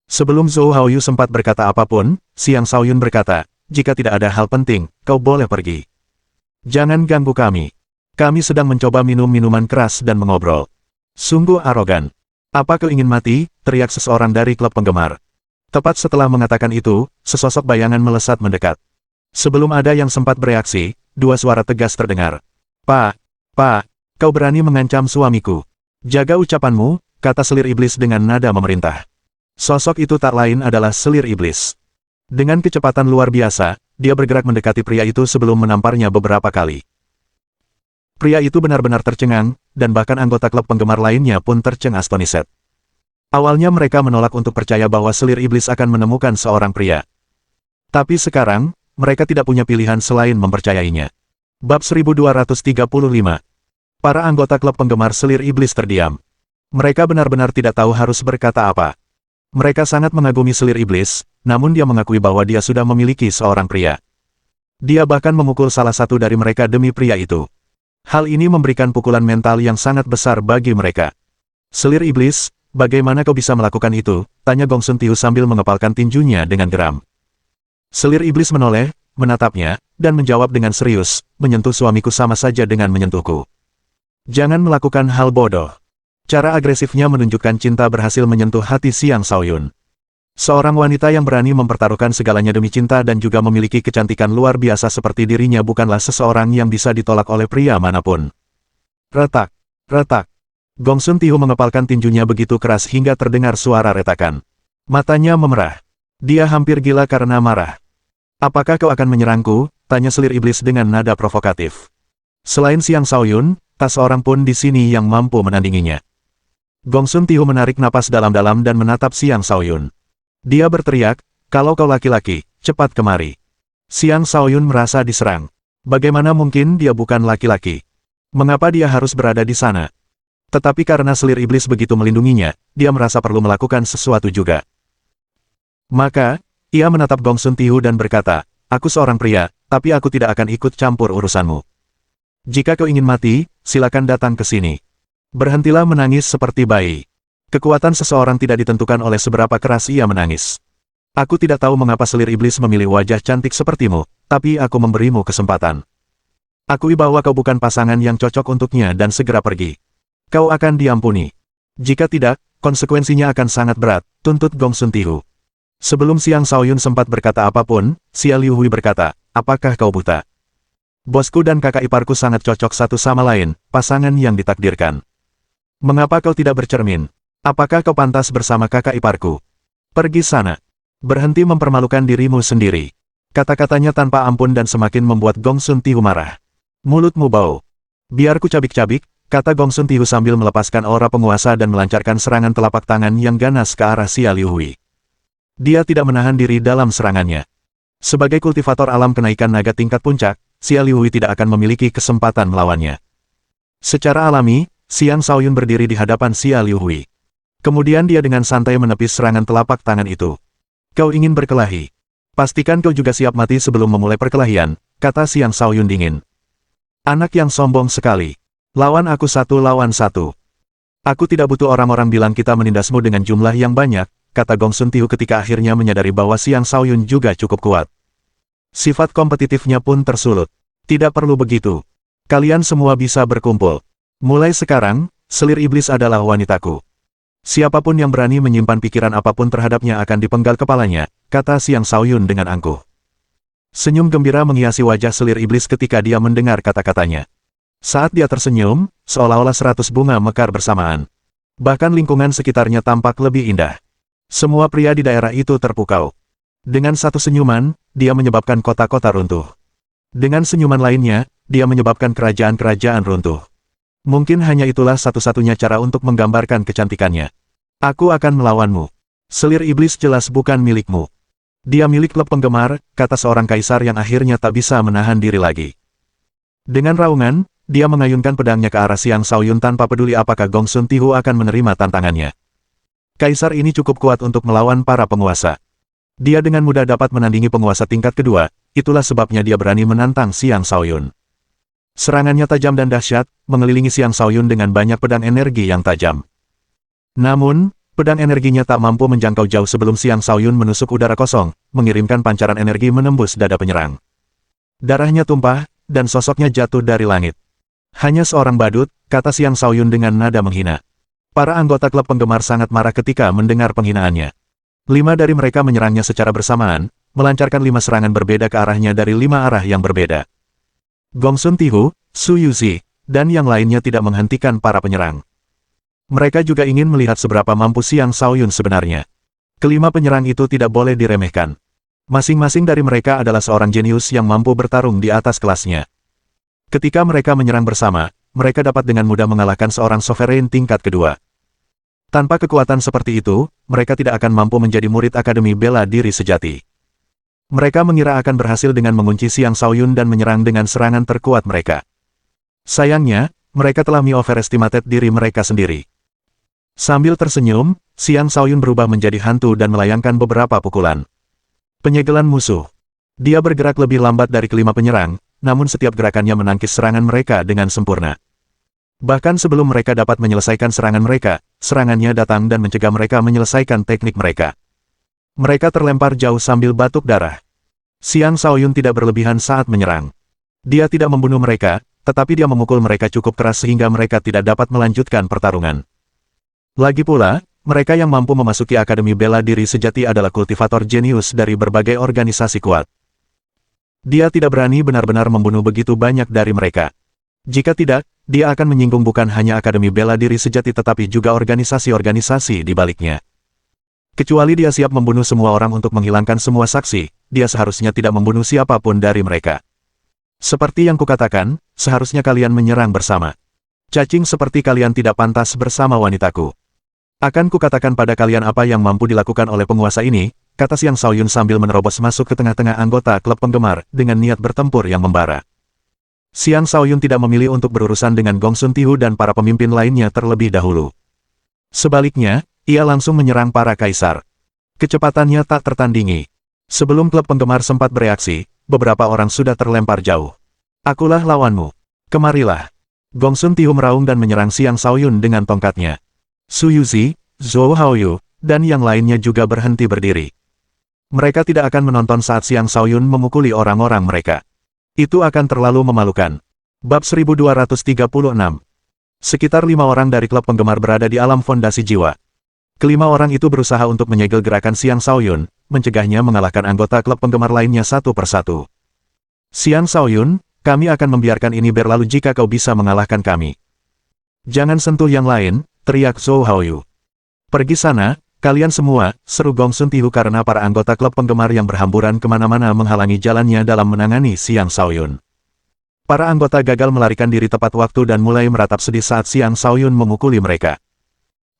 Sebelum Zhou Haoyu sempat berkata apapun, Xiang Shaoyun berkata, jika tidak ada hal penting, kau boleh pergi. Jangan ganggu kami. Kami sedang mencoba minum minuman keras dan mengobrol. Sungguh arogan. Apa kau ingin mati? Teriak seseorang dari klub penggemar. Tepat setelah mengatakan itu, sesosok bayangan melesat mendekat. Sebelum ada yang sempat bereaksi, dua suara tegas terdengar. Pak, kau berani mengancam suamiku. Jaga ucapanmu, kata selir iblis dengan nada memerintah. Sosok itu tak lain adalah selir iblis. Dengan kecepatan luar biasa, dia bergerak mendekati pria itu sebelum menamparnya beberapa kali. Pria itu benar-benar tercengang, dan bahkan anggota klub penggemar lainnya pun tercengang-astonished. Awalnya mereka menolak untuk percaya bahwa selir iblis akan menemukan seorang pria. Tapi sekarang, mereka tidak punya pilihan selain mempercayainya. Bab 1235. Para anggota klub penggemar selir iblis terdiam. Mereka benar-benar tidak tahu harus berkata apa. Mereka sangat mengagumi selir iblis, namun dia mengakui bahwa dia sudah memiliki seorang pria. Dia bahkan memukul salah satu dari mereka demi pria itu. Hal ini memberikan pukulan mental yang sangat besar bagi mereka. Selir iblis, bagaimana kau bisa melakukan itu? Tanya Gong Sun Tihu sambil mengepalkan tinjunya dengan geram. Selir iblis menoleh, menatapnya, dan menjawab dengan serius, menyentuh suamiku sama saja dengan menyentuhku. Jangan melakukan hal bodoh. Cara agresifnya menunjukkan cinta berhasil menyentuh hati Xiang Shaoyun. Seorang wanita yang berani mempertaruhkan segalanya demi cinta dan juga memiliki kecantikan luar biasa seperti dirinya bukanlah seseorang yang bisa ditolak oleh pria manapun. Retak, retak. Gong Sun Tihu mengepalkan tinjunya begitu keras hingga terdengar suara retakan. Matanya memerah. Dia hampir gila karena marah. Apakah kau akan menyerangku? Tanya selir iblis dengan nada provokatif. Selain Xiang Shaoyun, tak seorang pun di sini yang mampu menandinginya. Gong Sun Tihu menarik napas dalam-dalam dan menatap Xiang Shaoyun. Dia berteriak, kalau kau laki-laki, cepat kemari. Xiang Shaoyun merasa diserang. Bagaimana mungkin dia bukan laki-laki? Mengapa dia harus berada di sana? Tetapi karena selir iblis begitu melindunginya, dia merasa perlu melakukan sesuatu juga. Maka, ia menatap Gong Sun Tihu dan berkata, aku seorang pria, tapi aku tidak akan ikut campur urusanmu. Jika kau ingin mati, silakan datang ke sini. Berhentilah menangis seperti bayi. Kekuatan seseorang tidak ditentukan oleh seberapa keras ia menangis. Aku tidak tahu mengapa selir iblis memilih wajah cantik sepertimu, tapi aku memberimu kesempatan. Akui bahwa kau bukan pasangan yang cocok untuknya dan segera pergi. Kau akan diampuni. Jika tidak, konsekuensinya akan sangat berat, tuntut Gong Sun Tihu. Sebelum Xiang Shaoyun sempat berkata apapun, Xia Liuhui berkata, apakah kau buta? Bosku dan kakak iparku sangat cocok satu sama lain, pasangan yang ditakdirkan. Mengapa kau tidak bercermin? Apakah kau pantas bersama kakak iparku? Pergi sana. Berhenti mempermalukan dirimu sendiri. Kata-katanya tanpa ampun dan semakin membuat Gong Sun Tihu marah. Mulutmu bau. Biar ku cabik-cabik, kata Gong Sun Tihu sambil melepaskan aura penguasa dan melancarkan serangan telapak tangan yang ganas ke arah Xia Liuhui. Dia tidak menahan diri dalam serangannya. Sebagai kultivator alam kenaikan naga tingkat puncak, Xia Liuhui tidak akan memiliki kesempatan melawannya. Secara alami, Xiang Shaoyun berdiri di hadapan Xia Liuhui. Kemudian dia dengan santai menepis serangan telapak tangan itu. Kau ingin berkelahi? Pastikan kau juga siap mati sebelum memulai perkelahian, kata Xiang Shaoyun dingin. Anak yang sombong sekali. Lawan aku 1 lawan 1. Aku tidak butuh orang-orang bilang kita menindasmu dengan jumlah yang banyak, kata Gong Sun Tihu ketika akhirnya menyadari bahwa Xiang Shaoyun juga cukup kuat. Sifat kompetitifnya pun tersulut. Tidak perlu begitu. Kalian semua bisa berkumpul. Mulai sekarang, selir iblis adalah wanitaku. Siapapun yang berani menyimpan pikiran apapun terhadapnya akan dipenggal kepalanya, kata Xiang Shaoyun dengan angkuh. Senyum gembira menghiasi wajah selir iblis ketika dia mendengar kata-katanya. Saat dia tersenyum, seolah-olah 100 bunga mekar bersamaan. Bahkan lingkungan sekitarnya tampak lebih indah. Semua pria di daerah itu terpukau. Dengan satu senyuman, dia menyebabkan kota-kota runtuh. Dengan senyuman lainnya, dia menyebabkan kerajaan-kerajaan runtuh. Mungkin hanya itulah satu-satunya cara untuk menggambarkan kecantikannya. Aku akan melawanmu. Selir iblis jelas bukan milikmu. Dia milik klub penggemar, kata seorang kaisar yang akhirnya tak bisa menahan diri lagi. Dengan raungan, dia mengayunkan pedangnya ke arah Xiang Shaoyun tanpa peduli apakah Gong Sun Tihu akan menerima tantangannya. Kaisar ini cukup kuat untuk melawan para penguasa. Dia dengan mudah dapat menandingi penguasa tingkat kedua, itulah sebabnya dia berani menantang Xiang Shaoyun. Serangannya tajam dan dahsyat, mengelilingi Xiang Shaoyun dengan banyak pedang energi yang tajam. Namun, pedang energinya tak mampu menjangkau jauh sebelum Xiang Shaoyun menusuk udara kosong, mengirimkan pancaran energi menembus dada penyerang. Darahnya tumpah, dan sosoknya jatuh dari langit. Hanya seorang badut, kata Xiang Shaoyun dengan nada menghina. Para anggota klub penggemar sangat marah ketika mendengar penghinaannya. 5 dari mereka menyerangnya secara bersamaan, melancarkan 5 serangan berbeda ke arahnya dari 5 arah yang berbeda. Gong Sun Tihu, Su Yuzi, dan yang lainnya tidak menghentikan para penyerang. Mereka juga ingin melihat seberapa mampu Xiang Shaoyun sebenarnya. Kelima penyerang itu tidak boleh diremehkan. Masing-masing dari mereka adalah seorang jenius yang mampu bertarung di atas kelasnya. Ketika mereka menyerang bersama, mereka dapat dengan mudah mengalahkan seorang sovereign tingkat kedua. Tanpa kekuatan seperti itu, mereka tidak akan mampu menjadi murid Akademi Bela Diri Sejati. Mereka mengira akan berhasil dengan mengunci Xiang Shaoyun dan menyerang dengan serangan terkuat mereka. Sayangnya, mereka telah overestimated diri mereka sendiri. Sambil tersenyum, Xiang Shaoyun berubah menjadi hantu dan melayangkan beberapa pukulan. Penyegelan musuh. Dia bergerak lebih lambat dari kelima penyerang, namun setiap gerakannya menangkis serangan mereka dengan sempurna. Bahkan sebelum mereka dapat menyelesaikan serangan mereka, serangannya datang dan mencegah mereka menyelesaikan teknik mereka. Mereka terlempar jauh sambil batuk darah. Xiang Shaoyun tidak berlebihan saat menyerang. Dia tidak membunuh mereka, tetapi dia memukul mereka cukup keras sehingga mereka tidak dapat melanjutkan pertarungan. Lagi pula, mereka yang mampu memasuki Akademi Bela Diri Sejati adalah kultivator jenius dari berbagai organisasi kuat. Dia tidak berani benar-benar membunuh begitu banyak dari mereka. Jika tidak, dia akan menyinggung bukan hanya Akademi Bela Diri Sejati tetapi juga organisasi-organisasi di baliknya. Kecuali dia siap membunuh semua orang untuk menghilangkan semua saksi, dia seharusnya tidak membunuh siapapun dari mereka. Seperti yang kukatakan, seharusnya kalian menyerang bersama. Cacing seperti kalian tidak pantas bersama wanitaku. Akan kukatakan pada kalian apa yang mampu dilakukan oleh penguasa ini, kata Xiang Shaoyun sambil menerobos masuk ke tengah-tengah anggota klub penggemar, dengan niat bertempur yang membara. Xiang Shaoyun tidak memilih untuk berurusan dengan Gong Sun Tihu dan para pemimpin lainnya terlebih dahulu. Sebaliknya, ia langsung menyerang para kaisar. Kecepatannya tak tertandingi. Sebelum klub penggemar sempat bereaksi, beberapa orang sudah terlempar jauh. Akulah lawanmu. Kemarilah. Gong Sun Tihu meraung dan menyerang Xiang Shaoyun dengan tongkatnya. Su Yuzi, Zhou Haoyu, dan yang lainnya juga berhenti berdiri. Mereka tidak akan menonton saat Xiang Shaoyun memukuli orang-orang mereka. Itu akan terlalu memalukan. Bab 1236. Sekitar 5 orang dari klub penggemar berada di alam fondasi jiwa. Kelima orang itu berusaha untuk menyegel gerakan Xiang Shaoyun, mencegahnya mengalahkan anggota klub penggemar lainnya satu persatu. Xiang Shaoyun, kami akan membiarkan ini berlalu jika kau bisa mengalahkan kami. Jangan sentuh yang lain, teriak Zhou Haoyu. Pergi sana, kalian semua, seru Gong Sun Tihu karena para anggota klub penggemar yang berhamburan kemana-mana menghalangi jalannya dalam menangani Xiang Shaoyun. Para anggota gagal melarikan diri tepat waktu dan mulai meratap sedih saat Xiang Shaoyun memukuli mereka.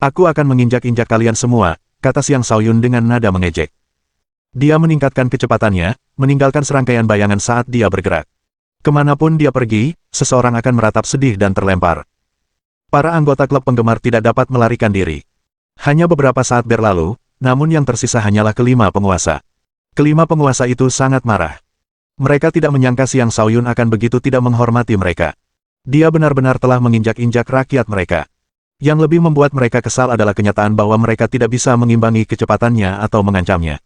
Aku akan menginjak-injak kalian semua, kata Xiang Shaoyun dengan nada mengejek. Dia meningkatkan kecepatannya, meninggalkan serangkaian bayangan saat dia bergerak. Kemanapun dia pergi, seseorang akan meratap sedih dan terlempar. Para anggota klub penggemar tidak dapat melarikan diri. Hanya beberapa saat berlalu, namun yang tersisa hanyalah kelima penguasa. Kelima penguasa itu sangat marah. Mereka tidak menyangka Xiang Shaoyun akan begitu tidak menghormati mereka. Dia benar-benar telah menginjak-injak rakyat mereka. Yang lebih membuat mereka kesal adalah kenyataan bahwa mereka tidak bisa mengimbangi kecepatannya atau mengancamnya.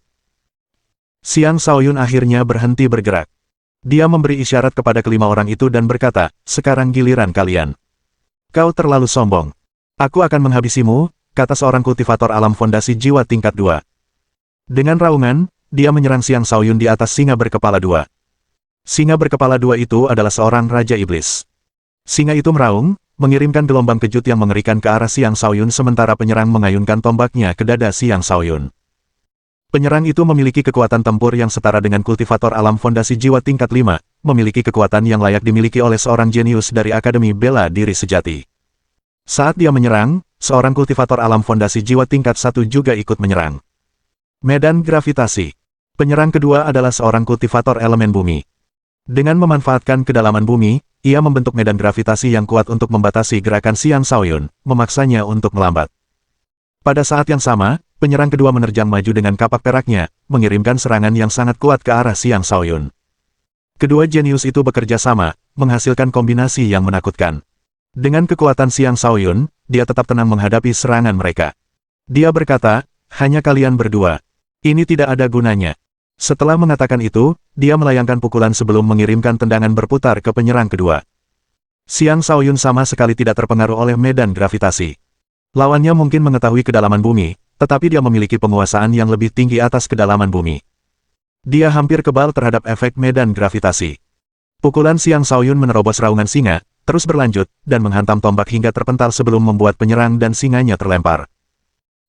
Xiang Shaoyun akhirnya berhenti bergerak. Dia memberi isyarat kepada kelima orang itu dan berkata, sekarang giliran kalian. Kau terlalu sombong. Aku akan menghabisimu, kata seorang kultivator alam fondasi jiwa tingkat 2. Dengan raungan, dia menyerang Xiang Shaoyun di atas singa berkepala 2. Singa berkepala 2 itu adalah seorang Raja Iblis. Singa itu meraung, mengirimkan gelombang kejut yang mengerikan ke arah Xiang Shaoyun sementara penyerang mengayunkan tombaknya ke dada Xiang Shaoyun. Penyerang itu memiliki kekuatan tempur yang setara dengan kultivator alam fondasi jiwa tingkat 5, memiliki kekuatan yang layak dimiliki oleh seorang jenius dari Akademi Bela Diri Sejati. Saat dia menyerang, seorang kultivator alam fondasi jiwa tingkat 1 juga ikut menyerang. Medan gravitasi. Penyerang kedua adalah seorang kultivator elemen bumi. Dengan memanfaatkan kedalaman bumi, ia membentuk medan gravitasi yang kuat untuk membatasi gerakan Xiang Shaoyun, memaksanya untuk melambat. Pada saat yang sama, penyerang kedua menerjang maju dengan kapak peraknya, mengirimkan serangan yang sangat kuat ke arah Xiang Shaoyun. Kedua jenius itu bekerja sama, menghasilkan kombinasi yang menakutkan. Dengan kekuatan Xiang Shaoyun, dia tetap tenang menghadapi serangan mereka. Dia berkata, hanya kalian berdua. Ini tidak ada gunanya. Setelah mengatakan itu, dia melayangkan pukulan sebelum mengirimkan tendangan berputar ke penyerang kedua. Xiang Shaoyun sama sekali tidak terpengaruh oleh medan gravitasi. Lawannya mungkin mengetahui kedalaman bumi, tetapi dia memiliki penguasaan yang lebih tinggi atas kedalaman bumi. Dia hampir kebal terhadap efek medan gravitasi. Pukulan Xiang Shaoyun menerobos raungan singa, terus berlanjut, dan menghantam tombak hingga terpental sebelum membuat penyerang dan singanya terlempar.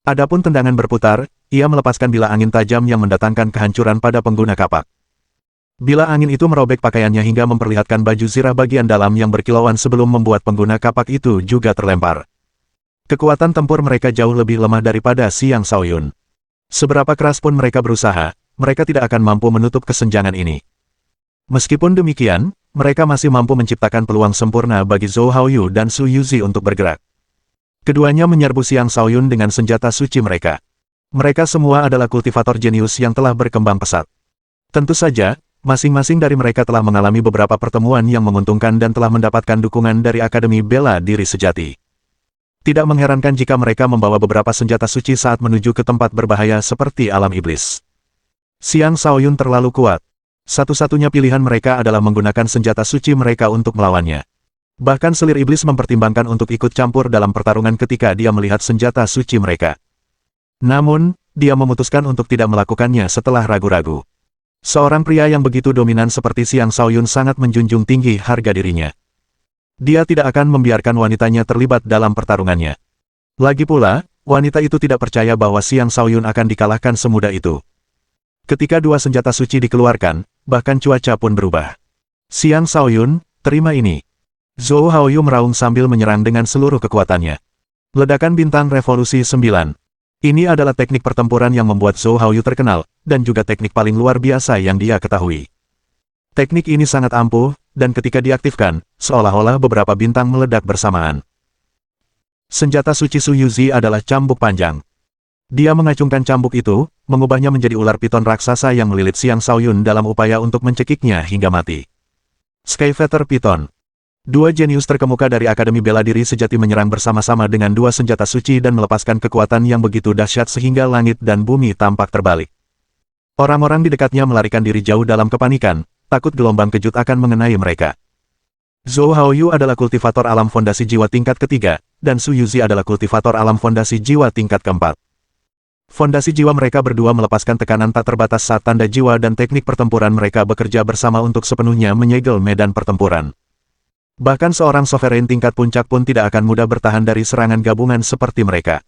Adapun tendangan berputar, ia melepaskan bila angin tajam yang mendatangkan kehancuran pada pengguna kapak. Bila angin itu merobek pakaiannya hingga memperlihatkan baju zirah bagian dalam yang berkilauan sebelum membuat pengguna kapak itu juga terlempar. Kekuatan tempur mereka jauh lebih lemah daripada Xiang Shaoyun. Seberapa keras pun mereka berusaha, mereka tidak akan mampu menutup kesenjangan ini. Meskipun demikian, mereka masih mampu menciptakan peluang sempurna bagi Zhou Haoyu dan Su Yuzi untuk bergerak. Keduanya menyerbu Xiang Shaoyun dengan senjata suci mereka. Mereka semua adalah kultivator jenius yang telah berkembang pesat. Tentu saja, masing-masing dari mereka telah mengalami beberapa pertemuan yang menguntungkan dan telah mendapatkan dukungan dari Akademi Bela Diri Sejati. Tidak mengherankan jika mereka membawa beberapa senjata suci saat menuju ke tempat berbahaya seperti alam iblis. Xiang Shaoyun terlalu kuat. Satu-satunya pilihan mereka adalah menggunakan senjata suci mereka untuk melawannya. Bahkan selir iblis mempertimbangkan untuk ikut campur dalam pertarungan ketika dia melihat senjata suci mereka. Namun, dia memutuskan untuk tidak melakukannya setelah ragu-ragu. Seorang pria yang begitu dominan seperti Xiang Shaoyun sangat menjunjung tinggi harga dirinya. Dia tidak akan membiarkan wanitanya terlibat dalam pertarungannya. Lagi pula, wanita itu tidak percaya bahwa Xiang Shaoyun akan dikalahkan semudah itu. Ketika dua senjata suci dikeluarkan, bahkan cuaca pun berubah. Xiang Shaoyun, terima ini. Zhou Haoyu meraung sambil menyerang dengan seluruh kekuatannya. Ledakan bintang revolusi 9. Ini adalah teknik pertempuran yang membuat Zhou Haoyu terkenal, dan juga teknik paling luar biasa yang dia ketahui. Teknik ini sangat ampuh, dan ketika diaktifkan, seolah-olah beberapa bintang meledak bersamaan. Senjata suci Su Yuzi adalah cambuk panjang. Dia mengacungkan cambuk itu, mengubahnya menjadi ular piton raksasa yang melilit Xiang Shaoyun dalam upaya untuk mencekiknya hingga mati. Skyfeather Piton. Dua jenius terkemuka dari Akademi Bela Diri Sejati menyerang bersama-sama dengan dua senjata suci dan melepaskan kekuatan yang begitu dahsyat sehingga langit dan bumi tampak terbalik. Orang-orang di dekatnya melarikan diri jauh dalam kepanikan, takut gelombang kejut akan mengenai mereka. Zhou Haoyu adalah kultivator alam fondasi jiwa tingkat ketiga, dan Su Yuzi adalah kultivator alam fondasi jiwa tingkat keempat. Fondasi jiwa mereka berdua melepaskan tekanan tak terbatas saat tanda jiwa dan teknik pertempuran mereka bekerja bersama untuk sepenuhnya menyegel medan pertempuran. Bahkan seorang sovereign tingkat puncak pun tidak akan mudah bertahan dari serangan gabungan seperti mereka.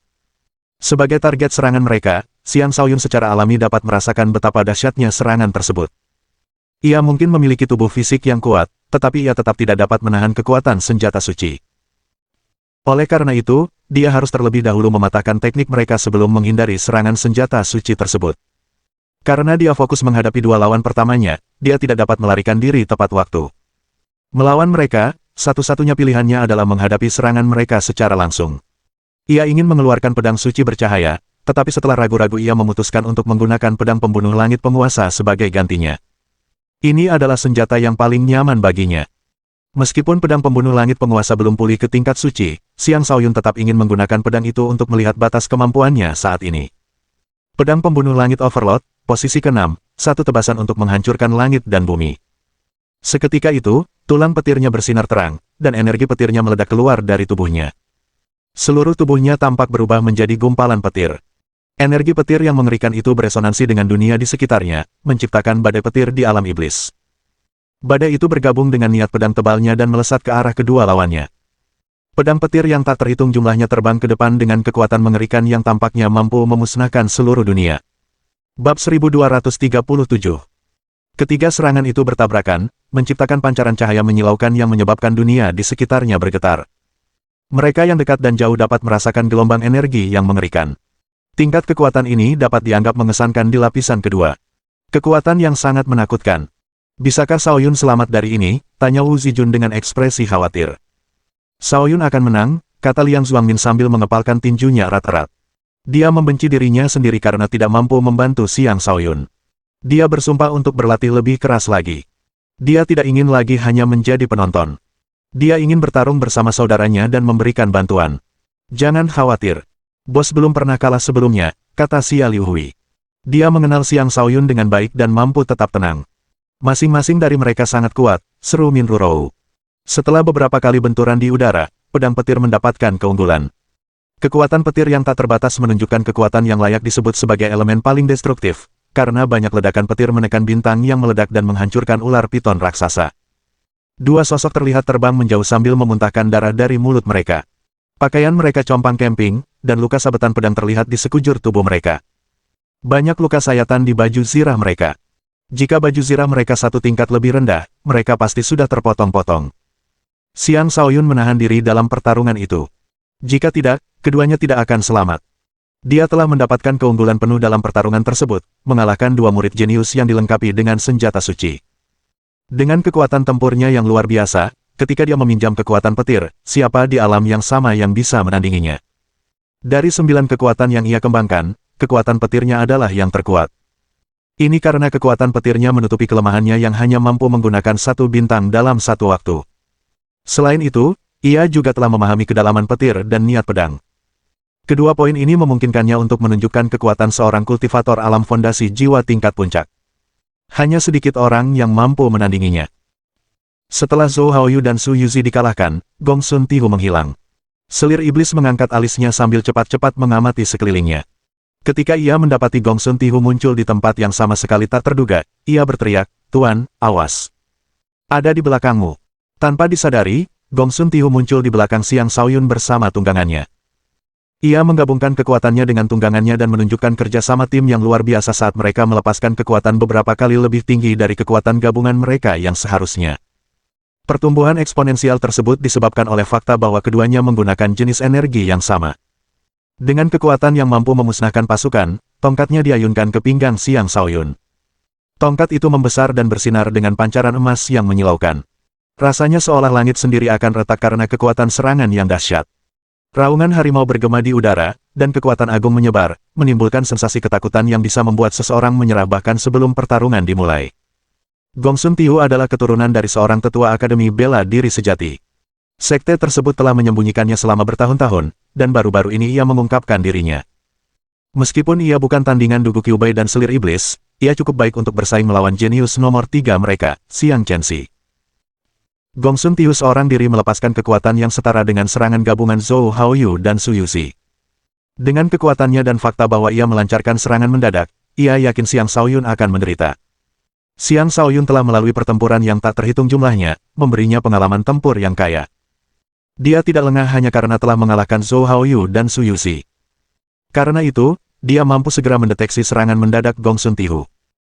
Sebagai target serangan mereka, Xiang Shaoyun secara alami dapat merasakan betapa dahsyatnya serangan tersebut. Ia mungkin memiliki tubuh fisik yang kuat, tetapi ia tetap tidak dapat menahan kekuatan senjata suci. Oleh karena itu, dia harus terlebih dahulu mematahkan teknik mereka sebelum menghindari serangan senjata suci tersebut. Karena dia fokus menghadapi dua lawan pertamanya, dia tidak dapat melarikan diri tepat waktu. Melawan mereka, satu-satunya pilihannya adalah menghadapi serangan mereka secara langsung. Ia ingin mengeluarkan pedang suci bercahaya, tetapi setelah ragu-ragu ia memutuskan untuk menggunakan pedang pembunuh langit penguasa sebagai gantinya. Ini adalah senjata yang paling nyaman baginya. Meskipun pedang pembunuh langit penguasa belum pulih ke tingkat suci, Xiang Shaoyun tetap ingin menggunakan pedang itu untuk melihat batas kemampuannya saat ini. Pedang pembunuh langit Overlord, posisi ke-6, satu tebasan untuk menghancurkan langit dan bumi. Seketika itu, tulang petirnya bersinar terang, dan energi petirnya meledak keluar dari tubuhnya. Seluruh tubuhnya tampak berubah menjadi gumpalan petir. Energi petir yang mengerikan itu beresonansi dengan dunia di sekitarnya, menciptakan badai petir di alam iblis. Badai itu bergabung dengan niat pedang tebalnya dan melesat ke arah kedua lawannya. Pedang petir yang tak terhitung jumlahnya terbang ke depan dengan kekuatan mengerikan yang tampaknya mampu memusnahkan seluruh dunia. Bab 1237. Ketiga serangan itu bertabrakan, menciptakan pancaran cahaya menyilaukan yang menyebabkan dunia di sekitarnya bergetar. Mereka yang dekat dan jauh dapat merasakan gelombang energi yang mengerikan. Tingkat kekuatan ini dapat dianggap mengesankan di lapisan kedua. Kekuatan yang sangat menakutkan. Bisakah Shaoyun selamat dari ini? Tanya Wu Zijun dengan ekspresi khawatir. Shaoyun akan menang, kata Liang Zuangmin sambil mengepalkan tinjunya erat-erat. Dia membenci dirinya sendiri karena tidak mampu membantu Xiang Shaoyun. Dia bersumpah untuk berlatih lebih keras lagi. Dia tidak ingin lagi hanya menjadi penonton. Dia ingin bertarung bersama saudaranya dan memberikan bantuan. Jangan khawatir. Bos belum pernah kalah sebelumnya, kata Xia Liuhui. Dia mengenal Xiang Shaoyun dengan baik dan mampu tetap tenang. Masing-masing dari mereka sangat kuat, seru Min Rurou. Setelah beberapa kali benturan di udara, pedang petir mendapatkan keunggulan. Kekuatan petir yang tak terbatas menunjukkan kekuatan yang layak disebut sebagai elemen paling destruktif, karena banyak ledakan petir menekan bintang yang meledak dan menghancurkan ular piton raksasa. Dua sosok terlihat terbang menjauh sambil memuntahkan darah dari mulut mereka. Pakaian mereka compang camping, dan luka sabetan pedang terlihat di sekujur tubuh mereka. Banyak luka sayatan di baju zirah mereka. Jika baju zirah mereka satu tingkat lebih rendah, mereka pasti sudah terpotong-potong. Xiang Shaoyun menahan diri dalam pertarungan itu. Jika tidak, keduanya tidak akan selamat. Dia telah mendapatkan keunggulan penuh dalam pertarungan tersebut, mengalahkan dua murid jenius yang dilengkapi dengan senjata suci. Dengan kekuatan tempurnya yang luar biasa, ketika dia meminjam kekuatan petir, siapa di alam yang sama yang bisa menandinginya? Dari 9 kekuatan yang ia kembangkan, kekuatan petirnya adalah yang terkuat. Ini karena kekuatan petirnya menutupi kelemahannya yang hanya mampu menggunakan satu bintang dalam satu waktu. Selain itu, ia juga telah memahami kedalaman petir dan niat pedang. Kedua poin ini memungkinkannya untuk menunjukkan kekuatan seorang kultivator alam fondasi jiwa tingkat puncak. Hanya sedikit orang yang mampu menandinginya. Setelah Zhou Haoyu dan Su Yuzi dikalahkan, Gong Sun Tihu menghilang. Selir iblis mengangkat alisnya sambil cepat-cepat mengamati sekelilingnya. Ketika ia mendapati Gong Sun Tihu muncul di tempat yang sama sekali tak terduga, ia berteriak, "Tuan, awas! Ada di belakangmu." Tanpa disadari, Gong Sun Tihu muncul di belakang Xiang Shaoyun bersama tunggangannya. Ia menggabungkan kekuatannya dengan tunggangannya dan menunjukkan kerjasama tim yang luar biasa saat mereka melepaskan kekuatan beberapa kali lebih tinggi dari kekuatan gabungan mereka yang seharusnya. Pertumbuhan eksponensial tersebut disebabkan oleh fakta bahwa keduanya menggunakan jenis energi yang sama. Dengan kekuatan yang mampu memusnahkan pasukan, tongkatnya diayunkan ke pinggang Xiang Shaoyun. Tongkat itu membesar dan bersinar dengan pancaran emas yang menyilaukan. Rasanya seolah langit sendiri akan retak karena kekuatan serangan yang dahsyat. Raungan harimau bergema di udara, dan kekuatan agung menyebar, menimbulkan sensasi ketakutan yang bisa membuat seseorang menyerah bahkan sebelum pertarungan dimulai. Gong Sun Tihu adalah keturunan dari seorang tetua Akademi Bela Diri Sejati. Sekte tersebut telah menyembunyikannya selama bertahun-tahun, dan baru-baru ini ia mengungkapkan dirinya. Meskipun ia bukan tandingan Dugu Kyuubai dan Selir Iblis, ia cukup baik untuk bersaing melawan jenius nomor 3 mereka, Xiang Chenxi. Gong Sun Tihu seorang diri melepaskan kekuatan yang setara dengan serangan gabungan Zhou Haoyu dan Su Yuzi. Dengan kekuatannya dan fakta bahwa ia melancarkan serangan mendadak, ia yakin Xiang Shaoyun akan menderita. Xiang Shaoyun telah melalui pertempuran yang tak terhitung jumlahnya, memberinya pengalaman tempur yang kaya. Dia tidak lengah hanya karena telah mengalahkan Zhou Haoyu dan Su Yuzi. Karena itu, dia mampu segera mendeteksi serangan mendadak Gong Sun Tihu.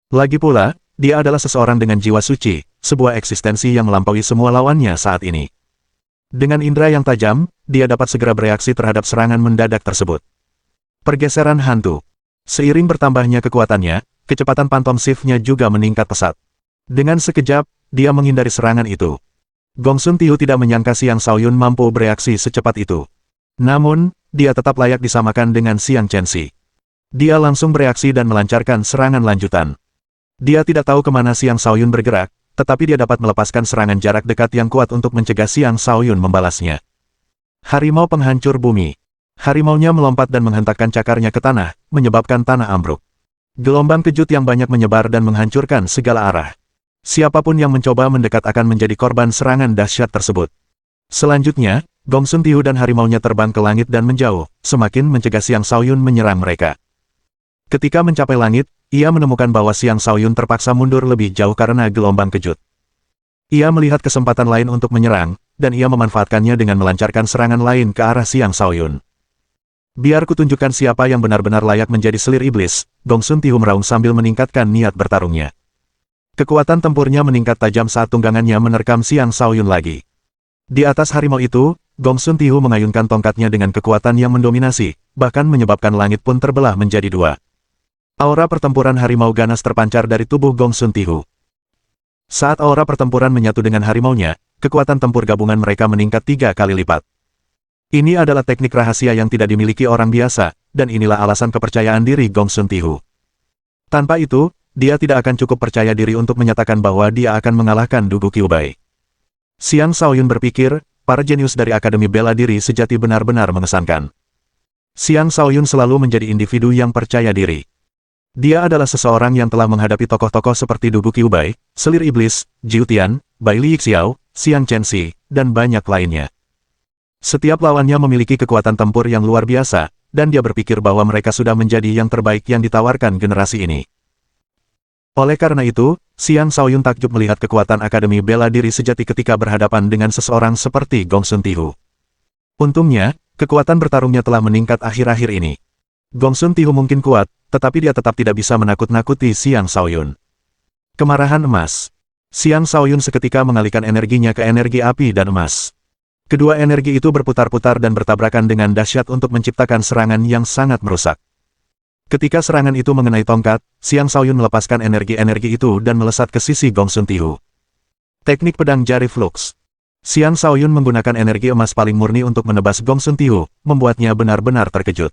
Lagi pula, dia adalah seseorang dengan jiwa suci, sebuah eksistensi yang melampaui semua lawannya saat ini. Dengan indera yang tajam, dia dapat segera bereaksi terhadap serangan mendadak tersebut. Pergeseran hantu. Seiring bertambahnya kekuatannya, kecepatan Phantom Shift-nya juga meningkat pesat. Dengan sekejap, dia menghindari serangan itu. Gong Sun Tihu tidak menyangka Xiang Shaoyun mampu bereaksi secepat itu. Namun, dia tetap layak disamakan dengan Xiang Chenxi. Dia langsung bereaksi dan melancarkan serangan lanjutan. Dia tidak tahu kemana Xiang Shaoyun bergerak, tetapi dia dapat melepaskan serangan jarak dekat yang kuat untuk mencegah Xiang Shaoyun membalasnya. Harimau penghancur bumi. Harimaunya melompat dan menghentakkan cakarnya ke tanah, menyebabkan tanah ambruk. Gelombang kejut yang banyak menyebar dan menghancurkan segala arah. Siapapun yang mencoba mendekat akan menjadi korban serangan dahsyat tersebut. Selanjutnya, Gong Sun Tihu dan harimaunya terbang ke langit dan menjauh, semakin mencegah Xiang Shaoyun menyerang mereka. Ketika mencapai langit, ia menemukan bahwa Xiang Shaoyun terpaksa mundur lebih jauh karena gelombang kejut. Ia melihat kesempatan lain untuk menyerang, dan ia memanfaatkannya dengan melancarkan serangan lain ke arah Xiang Shaoyun. Biar kutunjukkan siapa yang benar-benar layak menjadi selir iblis, Gong Sun Tihu meraung sambil meningkatkan niat bertarungnya. Kekuatan tempurnya meningkat tajam saat tunggangannya menerkam Xiang Shaoyun lagi. Di atas harimau itu, Gong Sun Tihu mengayunkan tongkatnya dengan kekuatan yang mendominasi, bahkan menyebabkan langit pun terbelah menjadi dua. Aura pertempuran harimau ganas terpancar dari tubuh Gong Sun Tihu. Saat aura pertempuran menyatu dengan harimaunya, kekuatan tempur gabungan mereka meningkat 3 kali lipat. Ini adalah teknik rahasia yang tidak dimiliki orang biasa, dan inilah alasan kepercayaan diri Gong Sun Tihu. Tanpa itu, dia tidak akan cukup percaya diri untuk menyatakan bahwa dia akan mengalahkan Dugu Qiubai. Xiang Shaoyun berpikir, para jenius dari Akademi Bela Diri Sejati benar-benar mengesankan. Xiang Shaoyun selalu menjadi individu yang percaya diri. Dia adalah seseorang yang telah menghadapi tokoh-tokoh seperti Dugu Qiubai, Selir Iblis, Jiu Tian, Bai Li Yixiao, Xiang Chenxi, dan banyak lainnya. Setiap lawannya memiliki kekuatan tempur yang luar biasa, dan dia berpikir bahwa mereka sudah menjadi yang terbaik yang ditawarkan generasi ini. Oleh karena itu, Xiang Shaoyun takjub melihat kekuatan Akademi Bela Diri Sejati ketika berhadapan dengan seseorang seperti Gong Sun Tihu. Untungnya, kekuatan bertarungnya telah meningkat akhir-akhir ini. Gong Sun Tihu mungkin kuat, tetapi dia tetap tidak bisa menakut-nakuti Xiang Shaoyun. Kemarahan emas. Xiang Shaoyun seketika mengalihkan energinya ke energi api dan emas. Kedua energi itu berputar-putar dan bertabrakan dengan dahsyat untuk menciptakan serangan yang sangat merusak. Ketika serangan itu mengenai tongkat, Xiang Shaoyun melepaskan energi-energi itu dan melesat ke sisi Gong Sun Tihu. Teknik pedang jari flux. Xiang Shaoyun menggunakan energi emas paling murni untuk menebas Gong Sun Tihu, membuatnya benar-benar terkejut.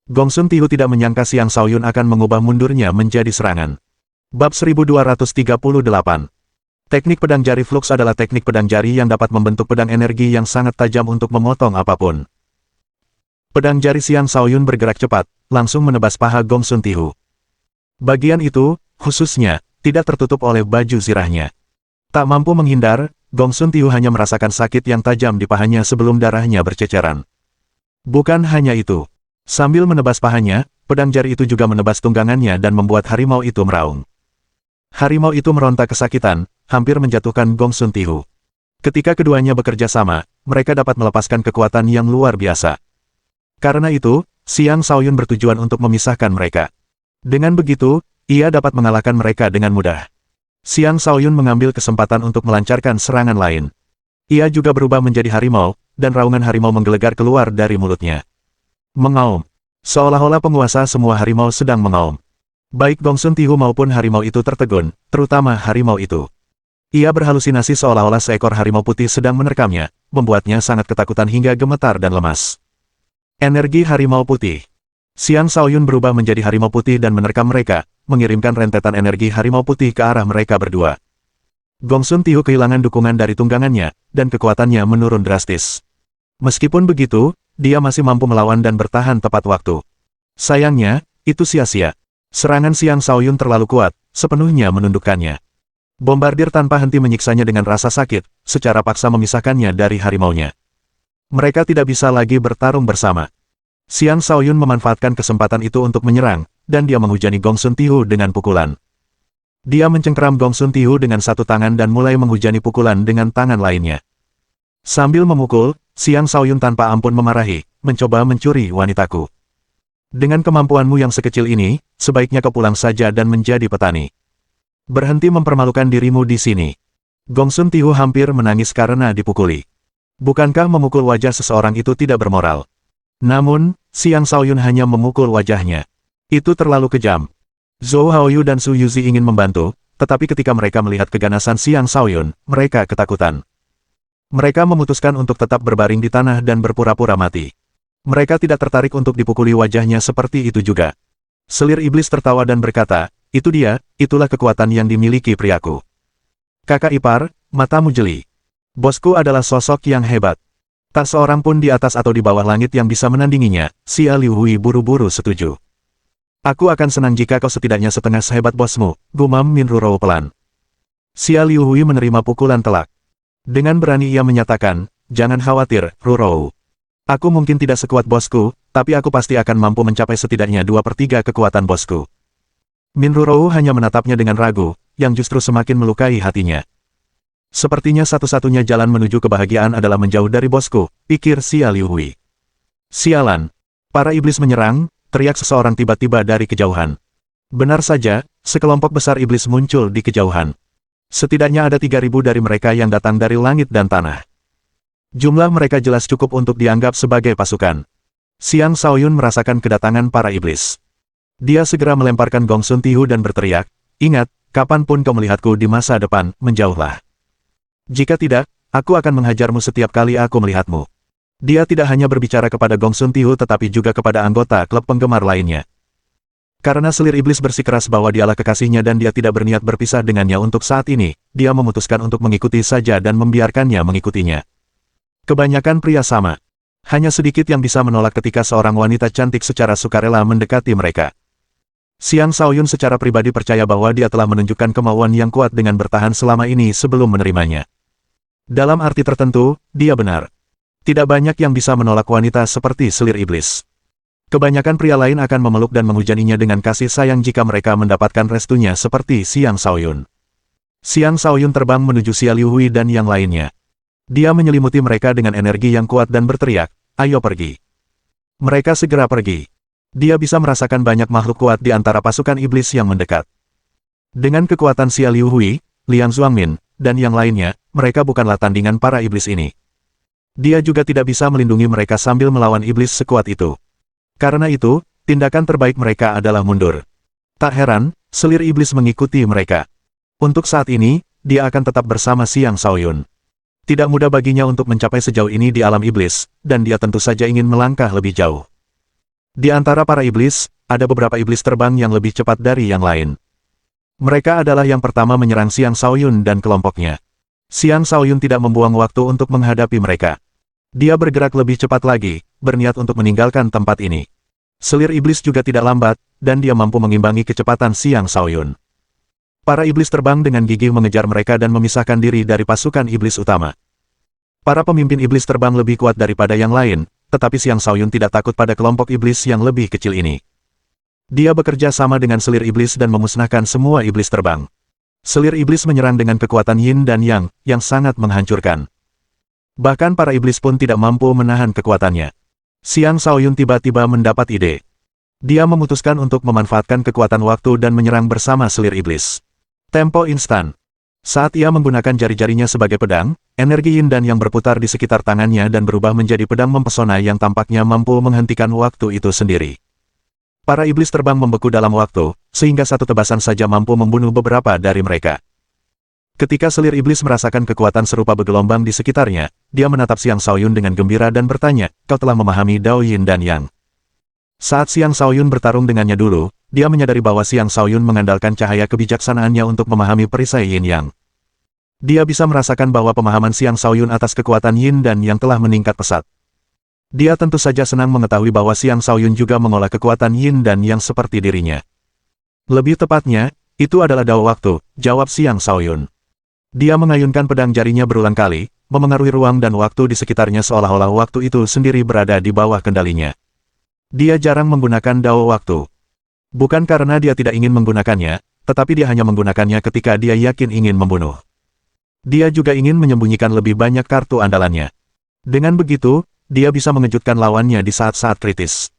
Gong Sun Tihu tidak menyangka Xiang Shaoyun akan mengubah mundurnya menjadi serangan. Bab 1238. Teknik pedang jari flux adalah teknik pedang jari yang dapat membentuk pedang energi yang sangat tajam untuk memotong apapun. Pedang jari Xiang Shaoyun bergerak cepat, langsung menebas paha Gong Sun Tihu. Bagian itu, khususnya, tidak tertutup oleh baju zirahnya. Tak mampu menghindar, Gong Sun Tihu hanya merasakan sakit yang tajam di pahanya sebelum darahnya berceceran. Bukan hanya itu. Sambil menebas pahanya, pedang jari itu juga menebas tunggangannya dan membuat harimau itu meraung. Harimau itu meronta kesakitan, hampir menjatuhkan Gong Sun Tihu. Ketika keduanya bekerja sama, mereka dapat melepaskan kekuatan yang luar biasa. Karena itu, Xiang Shaoyun bertujuan untuk memisahkan mereka. Dengan begitu, ia dapat mengalahkan mereka dengan mudah. Xiang Shaoyun mengambil kesempatan untuk melancarkan serangan lain. Ia juga berubah menjadi harimau, dan raungan harimau menggelegar keluar dari mulutnya. Mengaum. Seolah-olah penguasa semua harimau sedang mengaum. Baik Gong Sun Tihu maupun harimau itu tertegun, terutama harimau itu. Ia berhalusinasi seolah-olah seekor harimau putih sedang menerkamnya, membuatnya sangat ketakutan hingga gemetar dan lemas. Energi harimau putih. Xiang Shaoyun berubah menjadi harimau putih dan menerkam mereka, mengirimkan rentetan energi harimau putih ke arah mereka berdua. Gong Sun Tihu kehilangan dukungan dari tunggangannya, dan kekuatannya menurun drastis. Meskipun begitu, dia masih mampu melawan dan bertahan tepat waktu. Sayangnya, itu sia-sia. Serangan Xiang Shaoyun terlalu kuat, sepenuhnya menundukkannya. Bombardir tanpa henti menyiksanya dengan rasa sakit, secara paksa memisahkannya dari harimaunya. Mereka tidak bisa lagi bertarung bersama. Xiang Shaoyun memanfaatkan kesempatan itu untuk menyerang, dan dia menghujani Gong Sun Tihu dengan pukulan. Dia mencengkeram Gong Sun Tihu dengan satu tangan dan mulai menghujani pukulan dengan tangan lainnya. Sambil memukul, Xiang Shaoyun tanpa ampun memarahi, mencoba mencuri wanitaku. Dengan kemampuanmu yang sekecil ini, sebaiknya kau pulang saja dan menjadi petani. Berhenti mempermalukan dirimu di sini. Gongsun Tihu hampir menangis karena dipukuli. Bukankah memukul wajah seseorang itu tidak bermoral? Namun, Xiang Shaoyun hanya memukul wajahnya. Itu terlalu kejam. Zhou Haoyu dan Su Yuzi ingin membantu, tetapi ketika mereka melihat keganasan Xiang Shaoyun, mereka ketakutan. Mereka memutuskan untuk tetap berbaring di tanah dan berpura-pura mati. Mereka tidak tertarik untuk dipukuli wajahnya seperti itu juga. Selir iblis tertawa dan berkata, itu dia, itulah kekuatan yang dimiliki priaku. Kakak ipar, matamu jeli. Bosku adalah sosok yang hebat. Tak seorang pun di atas atau di bawah langit yang bisa menandinginya. Xia Liuhui buru-buru setuju. Aku akan senang jika kau setidaknya setengah sehebat bosmu, gumam Min Rurou pelan. Xia Liuhui menerima pukulan telak. Dengan berani ia menyatakan, jangan khawatir, Rurou. Aku mungkin tidak sekuat bosku, tapi aku pasti akan mampu mencapai setidaknya 2/3 kekuatan bosku. Min Rurou hanya menatapnya dengan ragu, yang justru semakin melukai hatinya. Sepertinya satu-satunya jalan menuju kebahagiaan adalah menjauh dari bosku, pikir Xia Liuhui. Sialan. Para iblis menyerang, teriak seseorang tiba-tiba dari kejauhan. Benar saja, sekelompok besar iblis muncul di kejauhan. Setidaknya ada 3.000 dari mereka yang datang dari langit dan tanah. Jumlah mereka jelas cukup untuk dianggap sebagai pasukan. Xiang Shaoyun merasakan kedatangan para iblis. Dia segera melemparkan Gongsun Tihu dan berteriak, ingat, kapanpun kau melihatku di masa depan, menjauhlah. Jika tidak, aku akan menghajarmu setiap kali aku melihatmu. Dia tidak hanya berbicara kepada Gongsun Tihu tetapi juga kepada anggota klub penggemar lainnya. Karena selir iblis bersikeras bahwa dialah kekasihnya dan dia tidak berniat berpisah dengannya untuk saat ini, dia memutuskan untuk mengikuti saja dan membiarkannya mengikutinya. Kebanyakan pria sama. Hanya sedikit yang bisa menolak ketika seorang wanita cantik secara sukarela mendekati mereka. Xiang Shaoyun secara pribadi percaya bahwa dia telah menunjukkan kemauan yang kuat dengan bertahan selama ini sebelum menerimanya. Dalam arti tertentu, dia benar. Tidak banyak yang bisa menolak wanita seperti selir iblis. Kebanyakan pria lain akan memeluk dan menghujaninya dengan kasih sayang jika mereka mendapatkan restunya seperti Xiang Shaoyun. Xiang Shaoyun terbang menuju Xia Liuhui dan yang lainnya. Dia menyelimuti mereka dengan energi yang kuat dan berteriak, ayo pergi. Mereka segera pergi. Dia bisa merasakan banyak makhluk kuat di antara pasukan iblis yang mendekat. Dengan kekuatan Xia Liuhui, Liang Zuangmin, dan yang lainnya, mereka bukanlah tandingan para iblis ini. Dia juga tidak bisa melindungi mereka sambil melawan iblis sekuat itu. Karena itu, tindakan terbaik mereka adalah mundur. Tak heran, selir iblis mengikuti mereka. Untuk saat ini, dia akan tetap bersama Xiang Shaoyun. Tidak mudah baginya untuk mencapai sejauh ini di alam iblis, dan dia tentu saja ingin melangkah lebih jauh. Di antara para iblis, ada beberapa iblis terbang yang lebih cepat dari yang lain. Mereka adalah yang pertama menyerang Xiang Shaoyun dan kelompoknya. Xiang Shaoyun tidak membuang waktu untuk menghadapi mereka. Dia bergerak lebih cepat lagi, berniat untuk meninggalkan tempat ini. Selir iblis juga tidak lambat, dan dia mampu mengimbangi kecepatan Xiang Shaoyun. Para iblis terbang dengan gigih mengejar mereka dan memisahkan diri dari pasukan iblis utama. Para pemimpin iblis terbang lebih kuat daripada yang lain, tetapi Xiang Shaoyun tidak takut pada kelompok iblis yang lebih kecil ini. Dia bekerja sama dengan selir iblis dan memusnahkan semua iblis terbang. Selir iblis menyerang dengan kekuatan yin dan yang sangat menghancurkan. Bahkan para iblis pun tidak mampu menahan kekuatannya. Xiang Shaoyun tiba-tiba mendapat ide. Dia memutuskan untuk memanfaatkan kekuatan waktu dan menyerang bersama selir iblis. Tempo instan. Saat ia menggunakan jari-jarinya sebagai pedang, energi yin dan yang berputar di sekitar tangannya dan berubah menjadi pedang mempesona yang tampaknya mampu menghentikan waktu itu sendiri. Para iblis terbang membeku dalam waktu, sehingga satu tebasan saja mampu membunuh beberapa dari mereka. Ketika selir iblis merasakan kekuatan serupa bergelombang di sekitarnya, dia menatap Xiang Shaoyun dengan gembira dan bertanya, kau telah memahami Dao Yin dan Yang. Saat Xiang Shaoyun bertarung dengannya dulu, dia menyadari bahwa Xiang Shaoyun mengandalkan cahaya kebijaksanaannya untuk memahami perisai Yin Yang. Dia bisa merasakan bahwa pemahaman Xiang Shaoyun atas kekuatan Yin dan Yang telah meningkat pesat. Dia tentu saja senang mengetahui bahwa Xiang Shaoyun juga mengolah kekuatan Yin dan Yang seperti dirinya. Lebih tepatnya, itu adalah Dao Waktu, jawab Xiang Shaoyun. Dia mengayunkan pedang jarinya berulang kali, memengaruhi ruang dan waktu di sekitarnya seolah-olah waktu itu sendiri berada di bawah kendalinya. Dia jarang menggunakan Dao Waktu. Bukan karena dia tidak ingin menggunakannya, tetapi dia hanya menggunakannya ketika dia yakin ingin membunuh. Dia juga ingin menyembunyikan lebih banyak kartu andalannya. Dengan begitu, dia bisa mengejutkan lawannya di saat-saat kritis.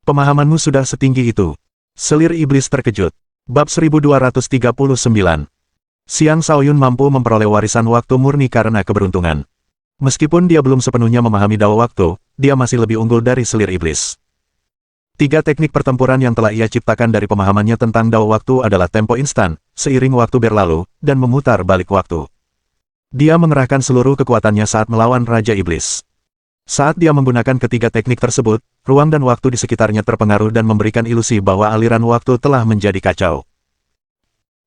Pemahamanmu sudah setinggi itu. Selir iblis terkejut. Bab 1239. Xiang Shaoyun mampu memperoleh warisan waktu murni karena keberuntungan. Meskipun dia belum sepenuhnya memahami dao waktu, dia masih lebih unggul dari selir iblis. 3 teknik pertempuran yang telah ia ciptakan dari pemahamannya tentang dao waktu adalah tempo instan, seiring waktu berlalu, dan memutar balik waktu. Dia mengerahkan seluruh kekuatannya saat melawan Raja Iblis. Saat dia menggunakan ketiga teknik tersebut, ruang dan waktu di sekitarnya terpengaruh dan memberikan ilusi bahwa aliran waktu telah menjadi kacau.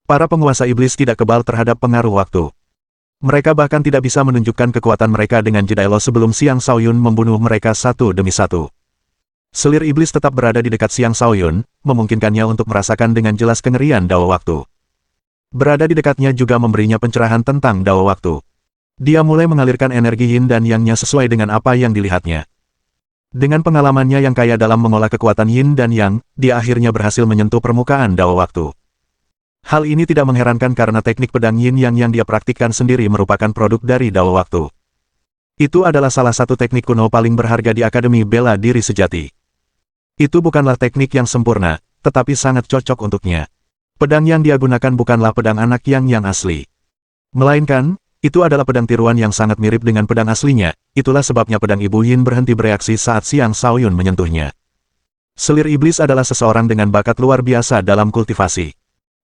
Para penguasa iblis tidak kebal terhadap pengaruh waktu. Mereka bahkan tidak bisa menunjukkan kekuatan mereka dengan jeda elo sebelum Xiang Shaoyun membunuh mereka satu demi satu. Selir iblis tetap berada di dekat Xiang Shaoyun, memungkinkannya untuk merasakan dengan jelas kengerian dao waktu. Berada di dekatnya juga memberinya pencerahan tentang dao waktu. Dia mulai mengalirkan energi yin dan yang-nya sesuai dengan apa yang dilihatnya. Dengan pengalamannya yang kaya dalam mengolah kekuatan yin dan yang, dia akhirnya berhasil menyentuh permukaan dao waktu. Hal ini tidak mengherankan karena teknik pedang yin yang dia praktikkan sendiri merupakan produk dari dao waktu. Itu adalah salah satu teknik kuno paling berharga di Akademi Bela Diri Sejati. Itu bukanlah teknik yang sempurna, tetapi sangat cocok untuknya. Pedang yang dia gunakan bukanlah pedang anak yang asli. Melainkan, itu adalah pedang tiruan yang sangat mirip dengan pedang aslinya, itulah sebabnya pedang Ibu Yin berhenti bereaksi saat Xiang Shaoyun menyentuhnya. Selir iblis adalah seseorang dengan bakat luar biasa dalam kultivasi.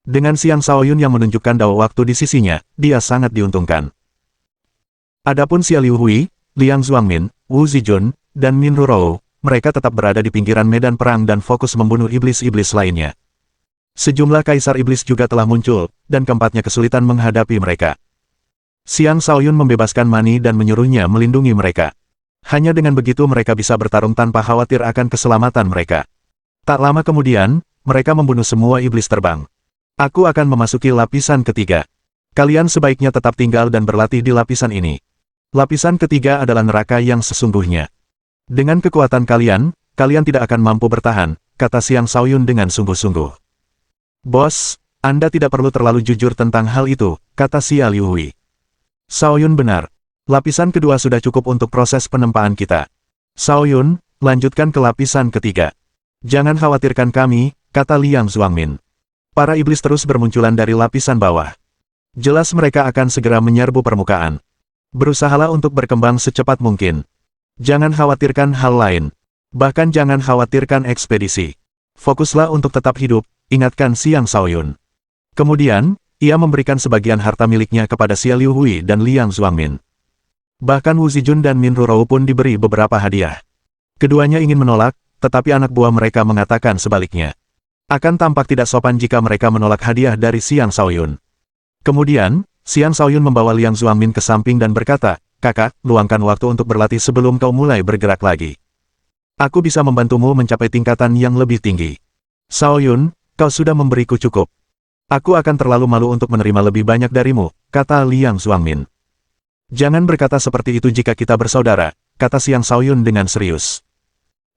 Dengan Xiang Shaoyun yang menunjukkan dao waktu di sisinya, dia sangat diuntungkan. Adapun Xia Liu Hui, Liang Zuangmin, Wu Zijun, dan Min Rurou, mereka tetap berada di pinggiran medan perang dan fokus membunuh iblis-iblis lainnya. Sejumlah kaisar iblis juga telah muncul, dan keempatnya kesulitan menghadapi mereka. Xiang Shaoyun membebaskan Mani dan menyuruhnya melindungi mereka. Hanya dengan begitu mereka bisa bertarung tanpa khawatir akan keselamatan mereka. Tak lama kemudian, mereka membunuh semua iblis terbang. Aku akan memasuki lapisan ketiga. Kalian sebaiknya tetap tinggal dan berlatih di lapisan ini. Lapisan ketiga adalah neraka yang sesungguhnya. Dengan kekuatan kalian, kalian tidak akan mampu bertahan, kata Xiang Shaoyun dengan sungguh-sungguh. Bos, Anda tidak perlu terlalu jujur tentang hal itu, kata Xia Liu Hui. Shaoyun benar. Lapisan kedua sudah cukup untuk proses penempaan kita. Shaoyun, lanjutkan ke lapisan ketiga. Jangan khawatirkan kami, kata Liang Zuangmin. Para iblis terus bermunculan dari lapisan bawah. Jelas mereka akan segera menyerbu permukaan. Berusahalah untuk berkembang secepat mungkin. Jangan khawatirkan hal lain. Bahkan jangan khawatirkan ekspedisi. Fokuslah untuk tetap hidup, ingatkan Xiang Shaoyun. Kemudian, ia memberikan sebagian harta miliknya kepada Xia Liu Hui dan Liang Zuangmin. Bahkan Wu Zijun dan Min Rurou pun diberi beberapa hadiah. Keduanya ingin menolak, tetapi anak buah mereka mengatakan sebaliknya. Akan tampak tidak sopan jika mereka menolak hadiah dari Xiang Shaoyun. Kemudian, Xiang Shaoyun membawa Liang Zuangmin ke samping dan berkata, "Kakak, luangkan waktu untuk berlatih sebelum kau mulai bergerak lagi. Aku bisa membantumu mencapai tingkatan yang lebih tinggi. Shaoyun, kau sudah memberiku cukup. Aku akan terlalu malu untuk menerima lebih banyak darimu," kata Liang Zuangmin. "Jangan berkata seperti itu jika kita bersaudara," kata Xiang Shaoyun dengan serius.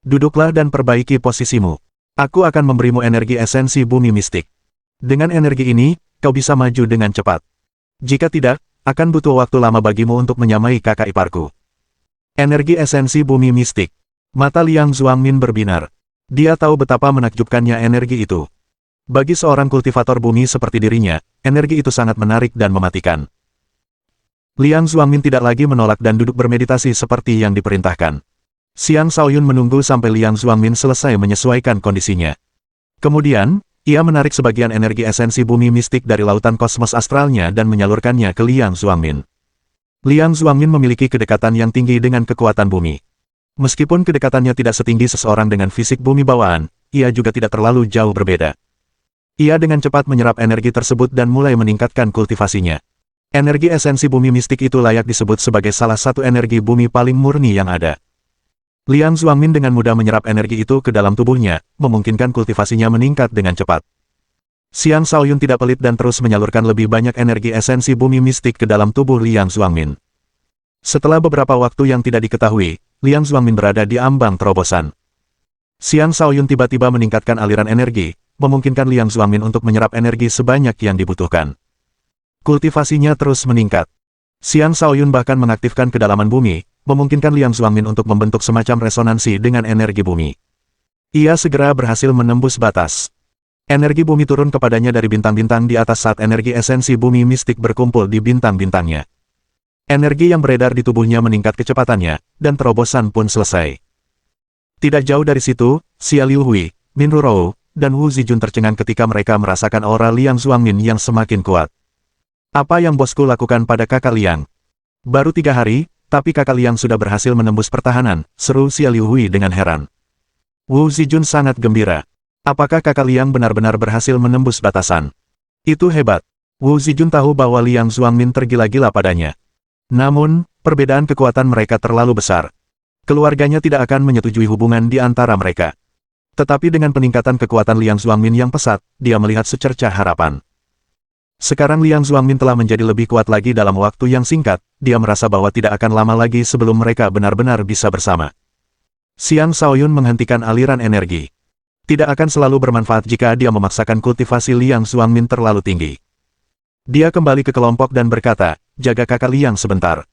"Duduklah dan perbaiki posisimu. Aku akan memberimu energi esensi bumi mistik. Dengan energi ini, kau bisa maju dengan cepat. Jika tidak, akan butuh waktu lama bagimu untuk menyamai kakak iparku." Energi esensi bumi mistik. Mata Liang Zuangmin berbinar. Dia tahu betapa menakjubkannya energi itu. Bagi seorang kultivator bumi seperti dirinya, energi itu sangat menarik dan mematikan. Liang Zuangmin tidak lagi menolak dan duduk bermeditasi seperti yang diperintahkan. Xiang Shaoyun menunggu sampai Liang Zuangmin selesai menyesuaikan kondisinya. Kemudian, ia menarik sebagian energi esensi bumi mistik dari lautan kosmos astralnya dan menyalurkannya ke Liang Zuangmin. Liang Zuangmin memiliki kedekatan yang tinggi dengan kekuatan bumi. Meskipun kedekatannya tidak setinggi seseorang dengan fisik bumi bawaan, ia juga tidak terlalu jauh berbeda. Ia dengan cepat menyerap energi tersebut dan mulai meningkatkan kultivasinya. Energi esensi bumi mistik itu layak disebut sebagai salah satu energi bumi paling murni yang ada. Liang Zuangmin dengan mudah menyerap energi itu ke dalam tubuhnya, memungkinkan kultivasinya meningkat dengan cepat. Xiang Shaoyun tidak pelit dan terus menyalurkan lebih banyak energi esensi bumi mistik ke dalam tubuh Liang Zuangmin. Setelah beberapa waktu yang tidak diketahui, Liang Zuangmin berada di ambang terobosan. Xiang Shaoyun tiba-tiba meningkatkan aliran energi, memungkinkan Liang Zuangmin untuk menyerap energi sebanyak yang dibutuhkan. Kultivasinya terus meningkat. Xiang Shaoyun bahkan mengaktifkan kedalaman bumi, memungkinkan Liang Zuangmin untuk membentuk semacam resonansi dengan energi bumi. Ia segera berhasil menembus batas. Energi bumi turun kepadanya dari bintang-bintang di atas saat energi esensi bumi mistik berkumpul di bintang-bintangnya. Energi yang beredar di tubuhnya meningkat kecepatannya, dan terobosan pun selesai. Tidak jauh dari situ, Xia Liuhui, Minru Rou, dan Wu Zijun tercengang ketika mereka merasakan aura Liang Zuangmin yang semakin kuat. Apa yang bosku lakukan pada kakak Liang? Baru 3 hari, tapi kakak Liang sudah berhasil menembus pertahanan, seru Xia Liuhui dengan heran. Wu Zijun sangat gembira. Apakah kakak Liang benar-benar berhasil menembus batasan? Itu hebat. Wu Zijun tahu bahwa Liang Zuangmin tergila-gila padanya. Namun, perbedaan kekuatan mereka terlalu besar. Keluarganya tidak akan menyetujui hubungan di antara mereka. Tetapi dengan peningkatan kekuatan Liang Zuangmin yang pesat, dia melihat secercah harapan. Sekarang Liang Zuangmin telah menjadi lebih kuat lagi dalam waktu yang singkat, dia merasa bahwa tidak akan lama lagi sebelum mereka benar-benar bisa bersama. Xiang Shaoyun menghentikan aliran energi. Tidak akan selalu bermanfaat jika dia memaksakan kultivasi Liang Zuangmin terlalu tinggi. Dia kembali ke kelompok dan berkata, jaga kakak Liang sebentar.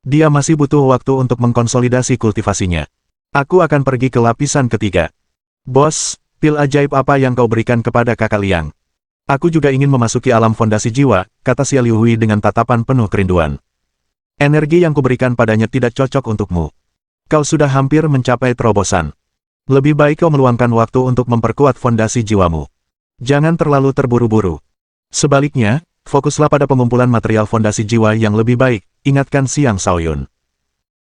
Dia masih butuh waktu untuk mengkonsolidasi kultivasinya. Aku akan pergi ke lapisan ketiga. Bos, pil ajaib apa yang kau berikan kepada kakak Liang? Aku juga ingin memasuki alam fondasi jiwa, kata Xia Liuhui dengan tatapan penuh kerinduan. Energi yang kuberikan padanya tidak cocok untukmu. Kau sudah hampir mencapai terobosan. Lebih baik kau meluangkan waktu untuk memperkuat fondasi jiwamu. Jangan terlalu terburu-buru. Sebaliknya, fokuslah pada pengumpulan material fondasi jiwa yang lebih baik, ingatkan Xiang Shaoyun.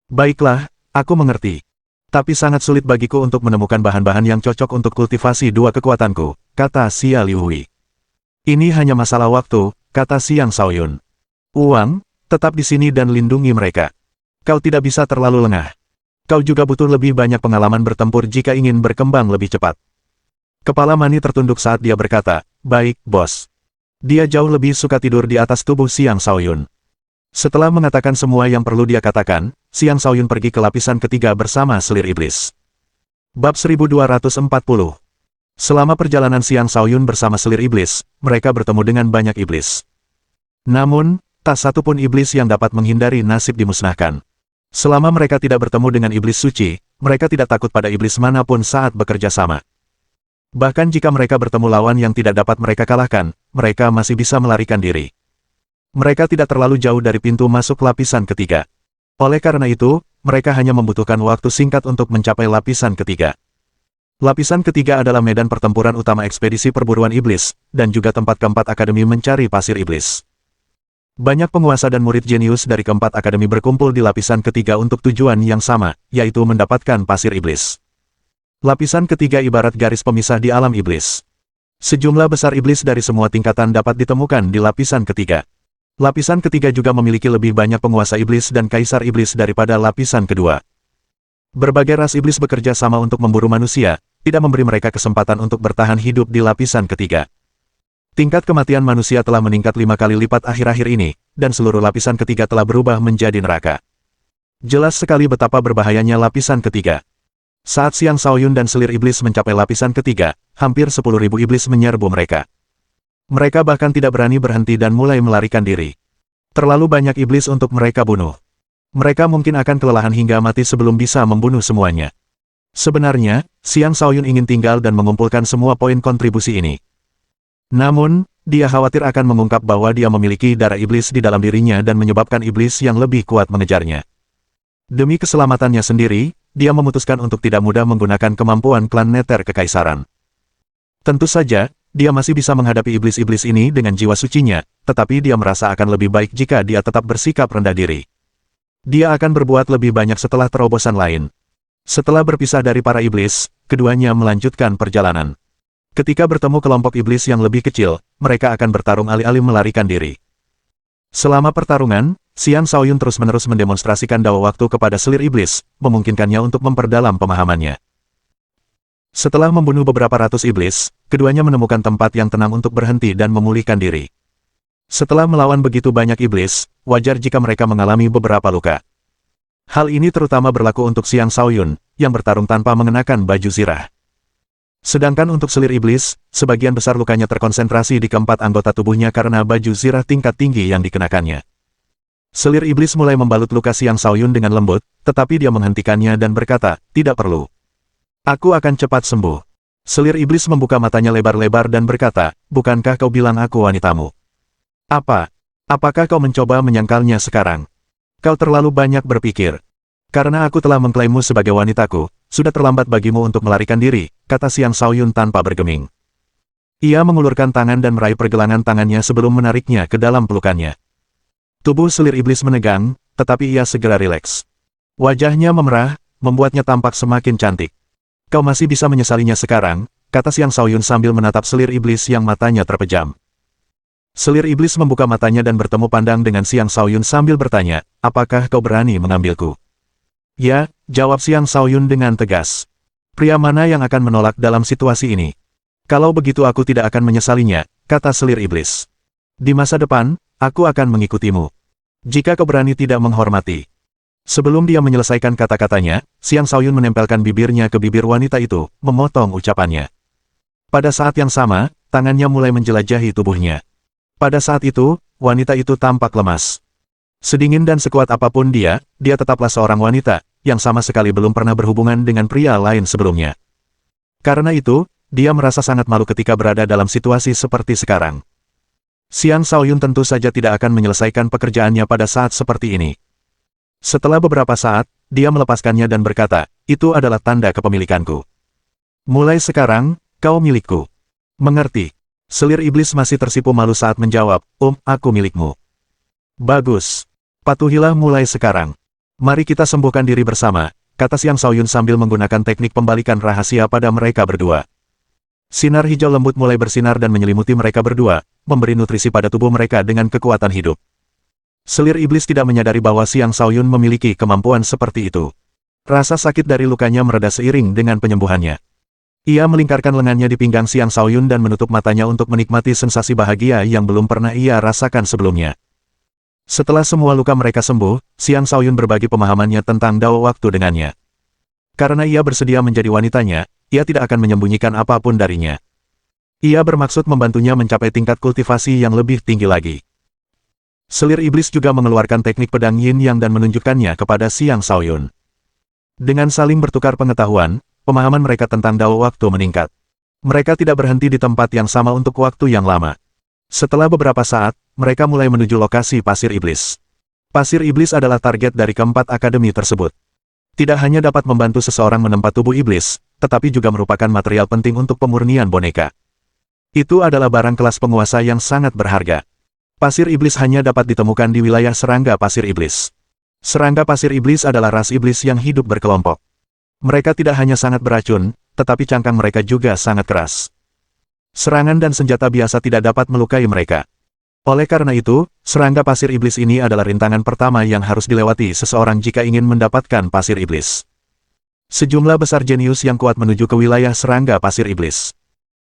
Baiklah, aku mengerti. Tapi sangat sulit bagiku untuk menemukan bahan-bahan yang cocok untuk kultivasi dua kekuatanku, kata Xia Liuhui. Ini hanya masalah waktu, kata Xiang Shaoyun. Uang, tetap di sini dan lindungi mereka. Kau tidak bisa terlalu lengah. Kau juga butuh lebih banyak pengalaman bertempur jika ingin berkembang lebih cepat. Kepala Mani tertunduk saat dia berkata, baik, bos. Dia jauh lebih suka tidur di atas tubuh Xiang Shaoyun. Setelah mengatakan semua yang perlu dia katakan, Xiang Shaoyun pergi ke lapisan ketiga bersama selir iblis. Bab 1240. Selama perjalanan Xiang Shaoyun bersama selir iblis, mereka bertemu dengan banyak iblis. Namun, tak satu pun iblis yang dapat menghindari nasib dimusnahkan. Selama mereka tidak bertemu dengan iblis suci, mereka tidak takut pada iblis manapun saat bekerja sama. Bahkan jika mereka bertemu lawan yang tidak dapat mereka kalahkan, mereka masih bisa melarikan diri. Mereka tidak terlalu jauh dari pintu masuk lapisan ketiga. Oleh karena itu, mereka hanya membutuhkan waktu singkat untuk mencapai lapisan ketiga. Lapisan ketiga adalah medan pertempuran utama ekspedisi perburuan iblis, dan juga tempat keempat akademi mencari pasir iblis. Banyak penguasa dan murid jenius dari keempat akademi berkumpul di lapisan ketiga untuk tujuan yang sama, yaitu mendapatkan pasir iblis. Lapisan ketiga ibarat garis pemisah di alam iblis. Sejumlah besar iblis dari semua tingkatan dapat ditemukan di lapisan ketiga. Lapisan ketiga juga memiliki lebih banyak penguasa iblis dan kaisar iblis daripada lapisan kedua. Berbagai ras iblis bekerja sama untuk memburu manusia, tidak memberi mereka kesempatan untuk bertahan hidup di lapisan ketiga. Tingkat kematian manusia telah meningkat 5 kali lipat akhir-akhir ini, dan seluruh lapisan ketiga telah berubah menjadi neraka. Jelas sekali betapa berbahayanya lapisan ketiga. Saat Xiang Shaoyun dan selir iblis mencapai lapisan ketiga, hampir 10.000 iblis menyerbu mereka. Mereka bahkan tidak berani berhenti dan mulai melarikan diri. Terlalu banyak iblis untuk mereka bunuh. Mereka mungkin akan kelelahan hingga mati sebelum bisa membunuh semuanya. Sebenarnya, Xiang Shaoyun ingin tinggal dan mengumpulkan semua poin kontribusi ini. Namun, dia khawatir akan mengungkap bahwa dia memiliki darah iblis di dalam dirinya dan menyebabkan iblis yang lebih kuat mengejarnya. Demi keselamatannya sendiri, dia memutuskan untuk tidak mudah menggunakan kemampuan klan Neter Kekaisaran. Tentu saja, dia masih bisa menghadapi iblis-iblis ini dengan jiwa sucinya, tetapi dia merasa akan lebih baik jika dia tetap bersikap rendah diri. Dia akan berbuat lebih banyak setelah terobosan lain. Setelah berpisah dari para iblis, keduanya melanjutkan perjalanan. Ketika bertemu kelompok iblis yang lebih kecil, mereka akan bertarung alih-alih melarikan diri. Selama pertarungan, Xiang Shaoyun terus-menerus mendemonstrasikan dawa waktu kepada selir iblis, memungkinkannya untuk memperdalam pemahamannya. Setelah membunuh beberapa ratus iblis, keduanya menemukan tempat yang tenang untuk berhenti dan memulihkan diri. Setelah melawan begitu banyak iblis, wajar jika mereka mengalami beberapa luka. Hal ini terutama berlaku untuk Xiang Shaoyun, yang bertarung tanpa mengenakan baju zirah. Sedangkan untuk selir iblis, sebagian besar lukanya terkonsentrasi di keempat anggota tubuhnya karena baju zirah tingkat tinggi yang dikenakannya. Selir iblis mulai membalut luka Xiang Shaoyun dengan lembut, tetapi dia menghentikannya dan berkata, tidak perlu. Aku akan cepat sembuh. Selir iblis membuka matanya lebar-lebar dan berkata, bukankah kau bilang aku wanitamu? Apakah kau mencoba menyangkalnya sekarang? Kau terlalu banyak berpikir. Karena aku telah mengklaimmu sebagai wanitaku, sudah terlambat bagimu untuk melarikan diri, kata Xiang Shaoyun tanpa bergeming. Ia mengulurkan tangan dan meraih pergelangan tangannya sebelum menariknya ke dalam pelukannya. Tubuh selir iblis menegang, tetapi ia segera rileks. Wajahnya memerah, membuatnya tampak semakin cantik. Kau masih bisa menyesalinya sekarang, kata Xiang Shaoyun sambil menatap selir iblis yang matanya terpejam. Selir iblis membuka matanya dan bertemu pandang dengan Xiang Shaoyun sambil bertanya, apakah kau berani mengambilku? Ya, jawab Xiang Shaoyun dengan tegas. Pria mana yang akan menolak dalam situasi ini? Kalau begitu aku tidak akan menyesalinya, kata selir iblis. Di masa depan, aku akan mengikutimu. Jika kau berani tidak menghormati. Sebelum dia menyelesaikan kata-katanya, Xiang Shaoyun menempelkan bibirnya ke bibir wanita itu, memotong ucapannya. Pada saat yang sama, tangannya mulai menjelajahi tubuhnya. Pada saat itu, wanita itu tampak lemas. Sedingin dan sekuat apapun dia tetaplah seorang wanita, yang sama sekali belum pernah berhubungan dengan pria lain sebelumnya. Karena itu, dia merasa sangat malu ketika berada dalam situasi seperti sekarang. Xiang Shaoyun tentu saja tidak akan menyelesaikan pekerjaannya pada saat seperti ini. Setelah beberapa saat, dia melepaskannya dan berkata, itu adalah tanda kepemilikanku. Mulai sekarang, kau milikku. Mengerti? Selir iblis masih tersipu malu saat menjawab, aku milikmu. Bagus. Patuhilah mulai sekarang. Mari kita sembuhkan diri bersama, kata Xiang Shaoyun sambil menggunakan teknik pembalikan rahasia pada mereka berdua. Sinar hijau lembut mulai bersinar dan menyelimuti mereka berdua, memberi nutrisi pada tubuh mereka dengan kekuatan hidup. Selir iblis tidak menyadari bahwa Xiang Shaoyun memiliki kemampuan seperti itu. Rasa sakit dari lukanya mereda seiring dengan penyembuhannya. Ia melingkarkan lengannya di pinggang Xiang Shaoyun dan menutup matanya untuk menikmati sensasi bahagia yang belum pernah ia rasakan sebelumnya. Setelah semua luka mereka sembuh, Xiang Shaoyun berbagi pemahamannya tentang dao waktu dengannya. Karena ia bersedia menjadi wanitanya, ia tidak akan menyembunyikan apapun darinya. Ia bermaksud membantunya mencapai tingkat kultivasi yang lebih tinggi lagi. Selir iblis juga mengeluarkan teknik pedang yin yang dan menunjukkannya kepada Xiang Shaoyun. Dengan saling bertukar pengetahuan, pemahaman mereka tentang dao waktu meningkat. Mereka tidak berhenti di tempat yang sama untuk waktu yang lama. Setelah beberapa saat, mereka mulai menuju lokasi pasir iblis. Pasir iblis adalah target dari keempat akademi tersebut. Tidak hanya dapat membantu seseorang menempat tubuh iblis, tetapi juga merupakan material penting untuk pemurnian boneka. Itu adalah barang kelas penguasa yang sangat berharga. Pasir iblis hanya dapat ditemukan di wilayah serangga pasir iblis. Serangga pasir iblis adalah ras iblis yang hidup berkelompok. Mereka tidak hanya sangat beracun, tetapi cangkang mereka juga sangat keras. Serangan dan senjata biasa tidak dapat melukai mereka. Oleh karena itu, serangga pasir iblis ini adalah rintangan pertama yang harus dilewati seseorang jika ingin mendapatkan pasir iblis. Sejumlah besar jenius yang kuat menuju ke wilayah serangga pasir iblis.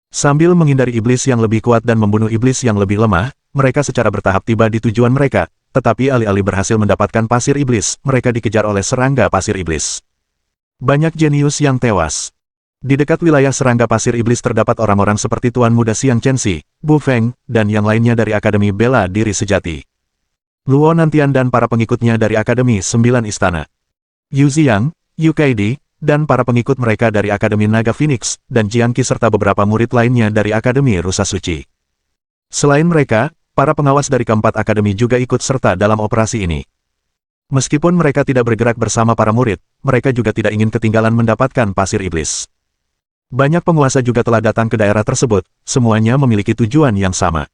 Sambil menghindari iblis yang lebih kuat dan membunuh iblis yang lebih lemah, mereka secara bertahap tiba di tujuan mereka, tetapi alih-alih berhasil mendapatkan pasir iblis, mereka dikejar oleh serangga pasir iblis. Banyak jenius yang tewas. Di dekat wilayah serangga pasir iblis terdapat orang-orang seperti Tuan Muda Xiang Chenxi, Bu Feng, dan yang lainnya dari Akademi Bela Diri Sejati. Luo Nantian dan para pengikutnya dari Akademi 9 Istana. Yu Ziyang, Yu Kaidi, dan para pengikut mereka dari Akademi Naga Phoenix, dan Jiang Qi serta beberapa murid lainnya dari Akademi Rusa Suci. Selain mereka, para pengawas dari keempat akademi juga ikut serta dalam operasi ini. Meskipun mereka tidak bergerak bersama para murid, mereka juga tidak ingin ketinggalan mendapatkan pasir iblis. Banyak penguasa juga telah datang ke daerah tersebut, semuanya memiliki tujuan yang sama.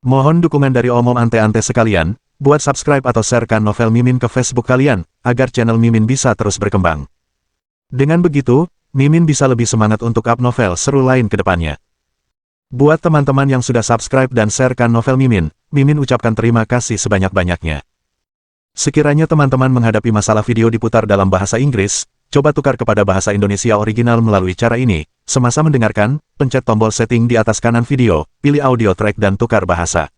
Mohon dukungan dari omom ante-ante sekalian, buat subscribe atau sharekan novel Mimin ke Facebook kalian, agar channel Mimin bisa terus berkembang. Dengan begitu, Mimin bisa lebih semangat untuk up novel seru lain ke depannya. Buat teman-teman yang sudah subscribe dan sharekan novel Mimin, Mimin ucapkan terima kasih sebanyak-banyaknya. Sekiranya teman-teman menghadapi masalah video diputar dalam bahasa Inggris, coba tukar kepada bahasa Indonesia original melalui cara ini. Semasa mendengarkan, pencet tombol setting di atas kanan video, pilih audio track dan tukar bahasa.